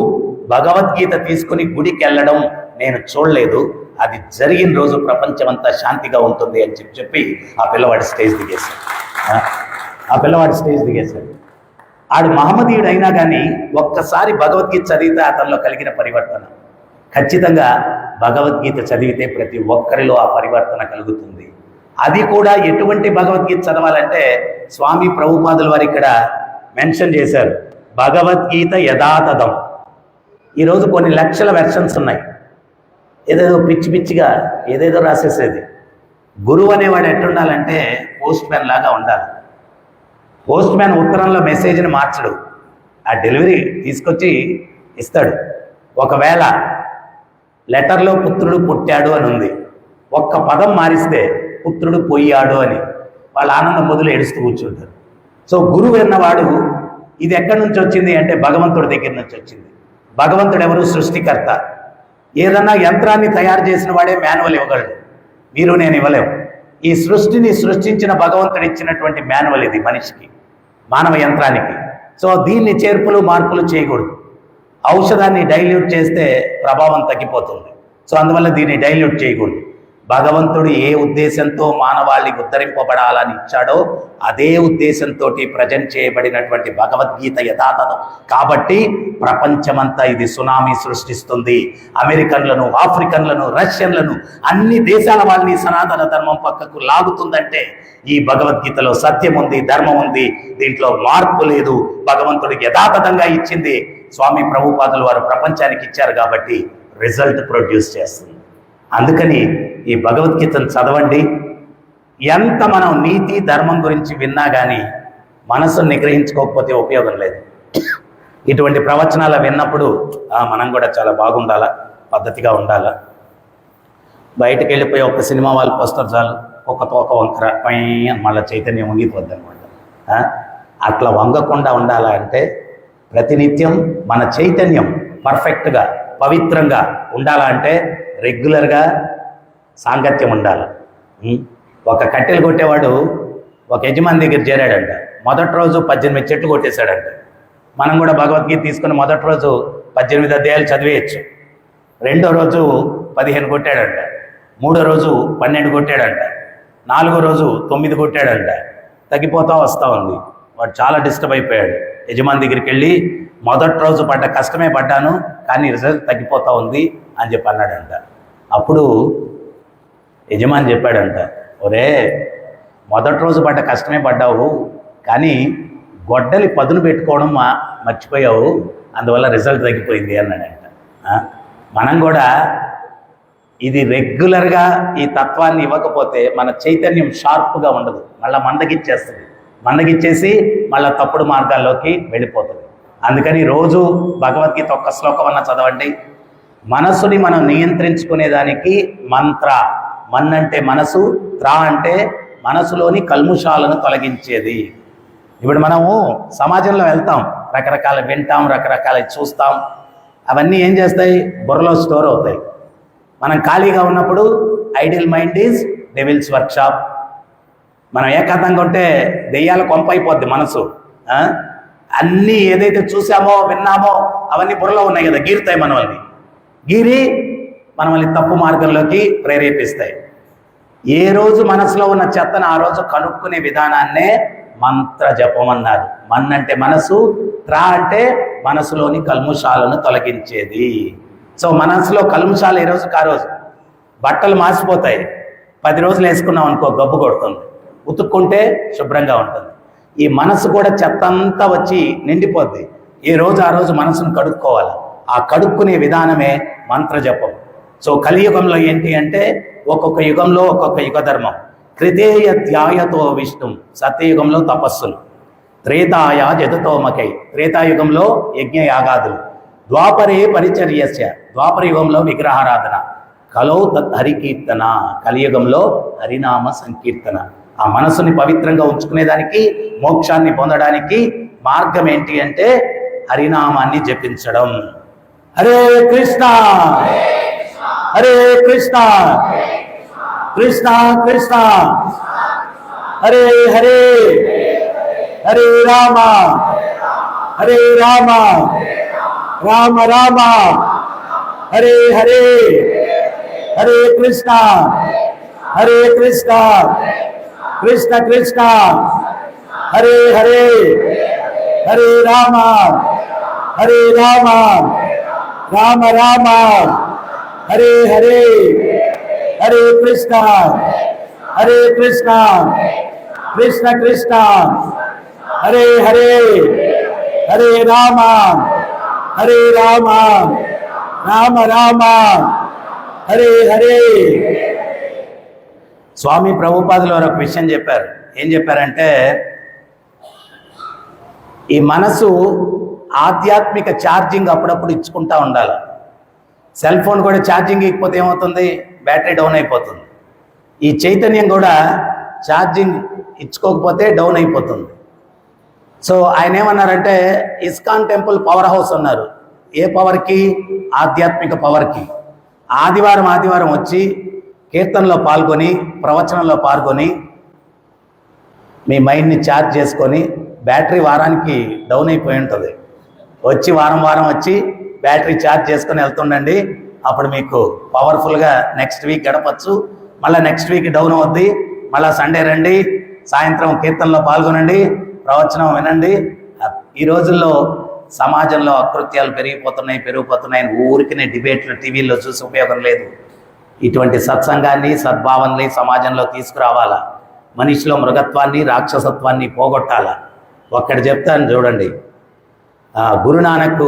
భగవద్గీత తీసుకుని గుడికి వెళ్ళడం నేను చూడలేదు, అది జరిగిన రోజు ప్రపంచమంతా శాంతిగా ఉంటుంది అని చెప్పి ఆ పిల్లవాడి స్టేజ్ దిగేశాడు. ఆడు మహమ్మదీయుడు అయినా కానీ ఒక్కసారి భగవద్గీత చదివితే అతనిలో కలిగిన పరివర్తన, ఖచ్చితంగా భగవద్గీత చదివితే ప్రతి ఒక్కరిలో ఆ పరివర్తన కలుగుతుంది. అది కూడా ఎటువంటి భగవద్గీత చదవాలంటే, స్వామి ప్రభుపాదుల వారు ఇక్కడ మెన్షన్ చేశారు, భగవద్గీత యథాతథం. ఈరోజు కొన్ని లక్షల వెర్షన్స్ ఉన్నాయి, ఏదేదో పిచ్చిగా ఏదేదో రాసేసేది. గురువు అనేవాడు ఎట్టుండాలంటే పోస్ట్ మ్యాన్ లాగా ఉండాలి. పోస్ట్ మ్యాన్ ఉత్తరంలో మెసేజ్ని మార్చడు, ఆ డెలివరీ తీసుకొచ్చి ఇస్తాడు. ఒకవేళ లెటర్లో పుత్రుడు పుట్టాడు అని ఉంది, ఒక్క పదం మారిస్తే పుత్రుడు పోయాడు అని వాళ్ళ ఆనందం మొదలు ఏడుస్తూ కూర్చుంటారు. సో గురువు అన్నవాడు ఇది ఎక్కడి నుంచి వచ్చింది అంటే భగవంతుడి దగ్గర నుంచి వచ్చింది. భగవంతుడు ఎవరు? సృష్టికర్త. ఏదన్నా యంత్రాన్ని తయారు చేసిన వాడే మాన్యువల్ ఇవ్వగలడు, మీరు నేను ఇవ్వలేము. ఈ సృష్టిని సృష్టించిన భగవంతుడు ఇచ్చినటువంటి మాన్యువల్ ఇది మనిషికి, మానవ యంత్రానికి. సో దీన్ని చేర్పులు మార్పులు చేయకూడదు. ఔషధాన్ని డైల్యూట్ చేస్తే ప్రభావం తగ్గిపోతుంది. సో అందువల్ల దీన్ని డైల్యూట్ చేయకూడదు. భగవంతుడు ఏ ఉద్దేశంతో మానవాళికి ఉద్ధరింపబడాలని ఇచ్చాడో అదే ఉద్దేశంతో ప్రజెంట్ చేయబడినటువంటి భగవద్గీత యథాతథం. కాబట్టి ప్రపంచమంతా ఇది సునామీ సృష్టిస్తుంది. అమెరికన్లను, ఆఫ్రికన్లను, రష్యన్లను, అన్ని దేశాల వాళ్ళని సనాతన ధర్మం పక్కకు లాగుతుందంటే ఈ భగవద్గీతలో సత్యం ఉంది, ధర్మం ఉంది, దీంట్లో మార్పు లేదు. భగవంతుడికి యథాతథంగా ఇచ్చింది స్వామి ప్రభుపాదులు వారు ప్రపంచానికి ఇచ్చారు కాబట్టి రిజల్ట్ ప్రొడ్యూస్ చేస్తుంది. అందుకని ఈ భగవద్గీతను చదవండి. ఎంత మనం నీతి ధర్మం గురించి విన్నా కానీ మనసును నిగ్రహించుకోకపోతే ఉపయోగం లేదు. ఇటువంటి ప్రవచనాలు విన్నప్పుడు మనం కూడా చాలా బాగుండాలా, పద్ధతిగా ఉండాలా. బయటకు వెళ్ళిపోయి ఒక సినిమా వాళ్ళు పోస్తారు చాలు, ఒక తోక వంకర మళ్ళీ చైతన్యం వంగిపోద్ది అనమాట. అట్లా వంగకుండా ఉండాలా అంటే ప్రతినిత్యం మన చైతన్యం పర్ఫెక్ట్గా పవిత్రంగా ఉండాలా అంటే రెగ్యులర్గా సాంగత్యం ఉండాలి. ఒక కట్టెలు కొట్టేవాడు ఒక యజమాని దగ్గర చేరాడంట. మొదటి రోజు 18 చెట్లు కొట్టేశాడంట. మనం కూడా భగవద్గీత తీసుకుని మొదటి రోజు 18 అధ్యాయాలు చదివేయచ్చు. రెండో రోజు 15 కొట్టాడంట, మూడో రోజు 12 కొట్టాడంట, నాలుగో రోజు 9 కొట్టాడంట. తగ్గిపోతా వస్తూ ఉంది. వాడు చాలా డిస్టర్బ్ అయిపోయాడు. యజమాని దగ్గరికి వెళ్ళి మొదటి రోజు పడ్డ కష్టమే పడ్డాను, కానీ రిజల్ట్ తగ్గిపోతూ ఉంది అని చెప్పి అన్నాడంట. అప్పుడు యజమాని చెప్పాడంట, ఒరే మొదటి రోజు పడ్డ కష్టమే పడ్డావు, కానీ గొడ్డలి పదును పెట్టుకోవడం మర్చిపోయావు, అందువల్ల రిజల్ట్ తగ్గిపోయింది అన్నాడంట. మనం కూడా ఇది రెగ్యులర్గా ఈ తత్వాన్ని ఇవ్వకపోతే మన చైతన్యం షార్ప్గా ఉండదు, మళ్ళీ మందగిచ్చేస్తుంది, మందగిచ్చేసి మళ్ళీ తప్పుడు మార్గాల్లోకి వెళ్ళిపోతుంది. అందుకని రోజు భగవద్గీత ఒక్క శ్లోకం అన్న చదవండి. మనసుని మనం నియంత్రించుకునేదానికి మంత్ర, మన్ అంటే మనసు, త్రా అంటే మనసులోని కల్ముషాలను తొలగించేది. ఇప్పుడు మనము సమాజంలో వెళ్తాం, రకరకాల వింటాం, రకరకాల చూస్తాం, అవన్నీ ఏం చేస్తాయి, బుర్రలో స్టోర్ అవుతాయి. మనం ఖాళీగా ఉన్నప్పుడు ideal mind is devils workshop. మనం ఏకాంతంగా ఉంటే దెయ్యాల కొంప అయిపోద్ది మనసు. అన్నీ ఏదైతే చూసామో విన్నామో అవన్నీ బుర్రలో ఉన్నాయి కదా, గీరుతాయి మనల్ని, గీరి మనల్ని తప్పు మార్గంలోకి ప్రేరేపిస్తాయి. ఏ రోజు మనసులో ఉన్న చెత్తను ఆ రోజు కనుక్కునే విధానాన్నే మంత్ర జపం అన్నారు. మన్ అంటే మనసు, త్రా అంటే మనసులోని కల్ముషాలను తొలగించేది. సో మనసులో కల్ముషాలు ఏ రోజుకి ఆ రోజు. బట్టలు మాసిపోతాయి, 10 రోజులు వేసుకున్నాం అనుకో గబ్బు కొడుతుంది, ఉతుక్కుంటే శుభ్రంగా ఉంటుంది. ఈ మనసు కూడా చెత్త అంతా వచ్చి నిండిపోద్ది. ఏ రోజు ఆ రోజు మనసును కడుక్కోవాలి. ఆ కడుక్కునే విధానమే మంత్ర జపం. సో కలియుగంలో ఏంటి అంటే ఒక్కొక్క యుగంలో ఒక్కొక్క యుగ ధర్మం. కృతేయ ధ్యాయతో విష్ణు, సత్యయుగంలో తపస్సులు, త్రేతాయ జగతోమకై, త్రేతాయుగంలో యజ్ఞయాగాదులు, ద్వాపరే పరిచర్యస్య, ద్వాపర యుగంలో విగ్రహారాధన, కలో తత్ హరికీర్తన, కలియుగంలో హరినామ సంకీర్తన. ఆ మనసుని పవిత్రంగా ఉంచుకునేదానికి, మోక్షాన్ని పొందడానికి మార్గం ఏంటి అంటే హరినామాన్ని జపించడం. హరే కృష్ణ హరే కృష్ణ కృష్ణ కృష్ణ హరే హరే, హరే రామ హరే రామ రామ రామ హరే హరే, హరే కృష్ణ హరే కృష్ణ కృష్ణ కృష్ణ హరే హరే, హరే రామ హరే రామ రామ రామ హరే హరే, హరే కృష్ణ హరే కృష్ణ కృష్ణ కృష్ణ హరే హరే, హరే రామ హరే రామ రామ రామ హరే హరే. స్వామి ప్రభుపాదులు వారు ఒక విషయం చెప్పారు. ఏం చెప్పారంటే, ఈ మనసు ఆధ్యాత్మిక ఛార్జింగ్ అప్పుడప్పుడు ఇచ్చుకుంటా ఉండాలి. సెల్ ఫోన్ కూడా ఛార్జింగ్ ఇకపోతే ఏమవుతుంది, బ్యాటరీ డౌన్ అయిపోతుంది. ఈ చైతన్యం కూడా ఛార్జింగ్ ఇచ్చుకోకపోతే డౌన్ అయిపోతుంది. సో ఆయన ఏమన్నారంటే, ఇస్కాన్ టెంపుల్ పవర్ హౌస్ అన్నారు. ఏ పవర్కి, ఆధ్యాత్మిక పవర్కి. ఆదివారం వచ్చి కీర్తనలో పాల్గొని, ప్రవచనంలో పాల్గొని మీ మైండ్ని ఛార్జ్ చేసుకొని, బ్యాటరీ వారానికి డౌన్ అయిపోయి ఉంటుంది, వచ్చి వారం వచ్చి బ్యాటరీ ఛార్జ్ చేసుకొని వెళ్తుండండి. అప్పుడు మీకు పవర్ఫుల్గా నెక్స్ట్ వీక్ గడపచ్చు. మళ్ళీ నెక్స్ట్ వీక్ డౌన్ అవుద్ది, మళ్ళీ సండే రండి, సాయంత్రం కీర్తనలో పాల్గొనండి, ప్రవచనం వినండి. ఈ రోజుల్లో సమాజంలో అకృత్యాలు పెరిగిపోతున్నాయి. ఊరికినే డిబేట్లు టీవీల్లో చూసి ఉపయోగం లేదు. ఇటువంటి సత్సంగాన్ని, సద్భావాన్ని సమాజంలో తీసుకురావాలా. మనిషిలో మృగత్వాన్ని, రాక్షసత్వాన్ని పోగొట్టాలా. ఒక్కటి చెప్తాను చూడండి. గురునానక్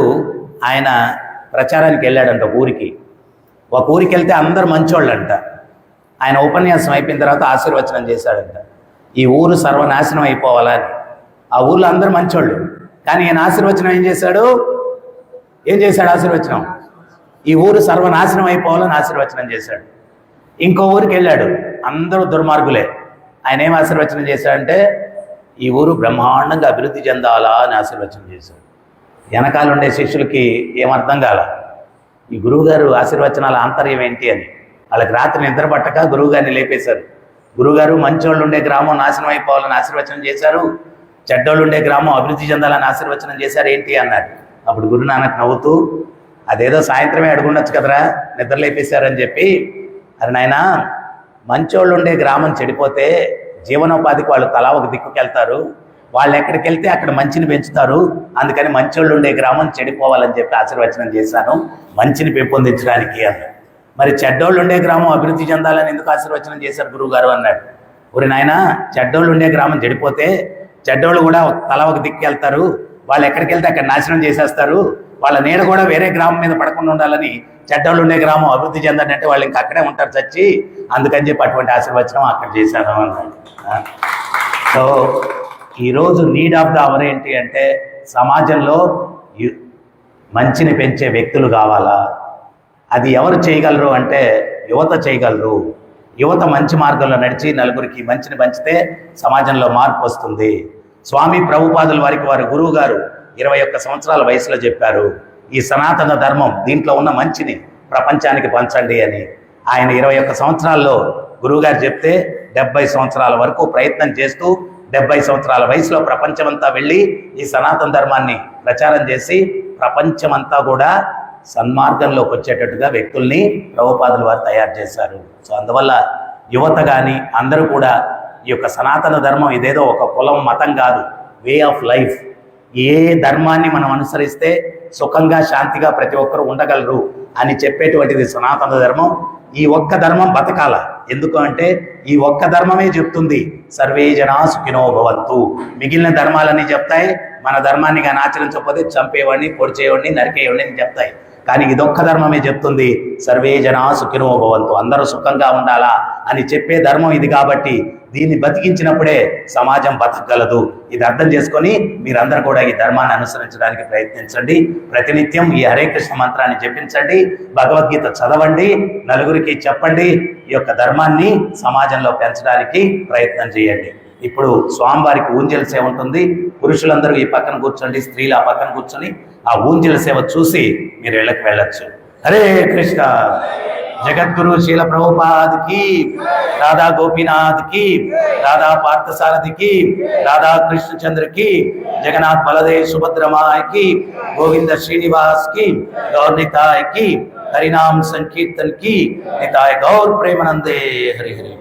ఆయన ప్రచారానికి వెళ్ళాడంట ఊరికి. ఒక ఊరికి వెళ్తే అందరు మంచోళ్ళంట. ఆయన ఉపన్యాసం అయిపోయిన తర్వాత ఆశీర్వచనం చేశాడంట, ఈ ఊరు సర్వనాశనం అయిపోవాలని. ఆ ఊర్లో అందరు మంచోళ్ళు, కానీ ఈయన ఆశీర్వచనం ఏం చేశాడు ఆశీర్వచనం, ఈ ఊరు సర్వనాశనం అయిపోవాలని ఆశీర్వచనం చేశాడు. ఇంకో ఊరికి వెళ్ళాడు, అందరూ దుర్మార్గులే. ఆయన ఏం ఆశీర్వచనం చేశాడంటే, ఈ ఊరు బ్రహ్మాండంగా అభివృద్ధి చెందాలా అని ఆశీర్వచనం చేశాడు. వెనకాల ఉండే శిష్యులకి ఏమర్థం కాల, ఈ గురువుగారు ఆశీర్వచనాల ఆంతర్యం ఏంటి అని. వాళ్ళకి రాత్రి నిద్ర పట్టక గురువుగారిని లేపేశారు. గురువుగారు మంచోళ్ళు ఉండే గ్రామం నాశనం అయిపోవాలని ఆశీర్వచనం చేశారు, చెడ్డోళ్ళు ఉండే గ్రామం అభివృద్ధి చెందాలని ఆశీర్వచనం చేశారు ఏంటి అన్నాడు. అప్పుడు గురునానక్ నవ్వుతూ, అదేదో సాయంత్రమే అడుగుండొచ్చు కదరా, నిద్ర లేపేశారని చెప్పి, అరే నాయనా, మంచోళ్ళు ఉండే గ్రామం చెడిపోతే జీవనోపాధికి వాళ్ళు తలా ఒక దిక్కుకెళ్తారు, వాళ్ళు ఎక్కడికి వెళ్తే అక్కడ మంచిని పెంచుతారు, అందుకని మంచోళ్ళు ఉండే గ్రామం చెడిపోవాలని చెప్పి ఆశీర్వచనం చేశాను, మంచిని పెంపొందించడానికి అన్నాడు. మరి చెడ్డోళ్ళు ఉండే గ్రామం అభివృద్ధి చెందాలని ఎందుకు ఆశీర్వచనం చేశారు గురువుగారు అన్నాడు. ఊరి నాయన, చెడ్డోళ్ళు ఉండే గ్రామం చెడిపోతే చెడ్డోళ్ళు కూడా తల ఒక దిక్కు వెళ్తారు, వాళ్ళు ఎక్కడికి వెళ్తే అక్కడ నాశనం చేసేస్తారు, వాళ్ళ నీడ కూడా వేరే గ్రామం మీద పడకుండా ఉండాలని చెడ్డోళ్ళు ఉండే గ్రామం అభివృద్ధి చెందంటే వాళ్ళు ఇంకా అక్కడే ఉంటారు చచ్చి, అందుకని చెప్పి అటువంటి ఆశీర్వచనం అక్కడ చేశాను అన్నాడు. సో ఈరోజు నీడ్ ఆఫ్ ద అవర్ ఏంటి అంటే సమాజంలో మంచిని పెంచే వ్యక్తులు కావాలా. అది ఎవరు చేయగలరు అంటే యువత చేయగలరు. యువత మంచి మార్గంలో నడిచి నలుగురికి మంచిని పంచితే సమాజంలో మార్పు వస్తుంది. స్వామి ప్రభుపాదుల వారికి వారి గురువు గారు 21 సంవత్సరాల వయసులో చెప్పారు, ఈ సనాతన ధర్మం దీంట్లో ఉన్న మంచిని ప్రపంచానికి పంచండి అని. ఆయన 21 సంవత్సరాల్లో గురువుగారు చెప్తే 70 సంవత్సరాల వరకు ప్రయత్నం చేస్తూ 70 సంవత్సరాల వయసులో ప్రపంచమంతా వెళ్ళి ఈ సనాతన ధర్మాన్ని ప్రచారం చేసి ప్రపంచమంతా కూడా సన్మార్గంలోకి వచ్చేటట్టుగా వ్యక్తుల్ని ప్రభుపాదుల వారు తయారు చేశారు. సో అందువల్ల యువత కానీ అందరూ కూడా ఈ యొక్క సనాతన ధర్మం ఇదేదో ఒక కులం మతం కాదు, వే ఆఫ్ లైఫ్. ఏ ధర్మాన్ని మనం అనుసరిస్తే సుఖంగా శాంతిగా ప్రతి ఒక్కరూ ఉండగలరు అని చెప్పేటువంటిది సనాతన ధర్మం. ఈ ఒక్క ధర్మం బతకాల. ఎందుకు అంటే ఈ ఒక్క ధర్మమే చెప్తుంది సర్వే జనా సుఖినో భవంతు. మిగిలిన ధర్మాలన్నీ చెప్తాయి మన ధర్మాన్ని కానీ ఆచరించకపోతే చంపేవాడిని, పొడిచేవాడిని, నరికేవాడిని అని చెప్తాయి. కానీ ఇదొక్క ధర్మమే చెప్తుంది సర్వే జనా సుఖినో భవంతు, అందరూ సుఖంగా ఉండాలా అని చెప్పే ధర్మం ఇది. కాబట్టి దీన్ని బతికించినప్పుడే సమాజం బతకగలదు. ఇది అర్థం చేసుకొని మీరందరూ కూడా ఈ ధర్మాన్ని అనుసరించడానికి ప్రయత్నించండి. ప్రతినిత్యం ఈ హరే కృష్ణ మంత్రాన్ని జపించండి, భగవద్గీత చదవండి, నలుగురికి చెప్పండి. ఈ యొక్క ధర్మాన్ని సమాజంలో పెంచడానికి ప్రయత్నం చేయండి. ఇప్పుడు స్వామివారికి ఊంజల సేవ ఉంటుంది. పురుషులందరూ ఈ పక్కన కూర్చోండి, స్త్రీలు ఆ పక్కన కూర్చొని ఆ ఊంజల సేవ చూసి మీరు ఇళ్ళకి వెళ్ళొచ్చు. హరే కృష్ణ. జగద్గురు శీల ప్రభుపాద్ కి, రాధా గోపీనాథ్ కి, రాధా పార్థసారథి కి, రాధా కృష్ణచంద్ర కి, జగన్నాథ్ బలదేవ్ సుభద్రమాయ్ కి, గోవింద శ్రీనివాస్ की, गौर निताय की, हरिनाम संकीर्तन की, निताय गौर प्रेमानंदे हरि हरि।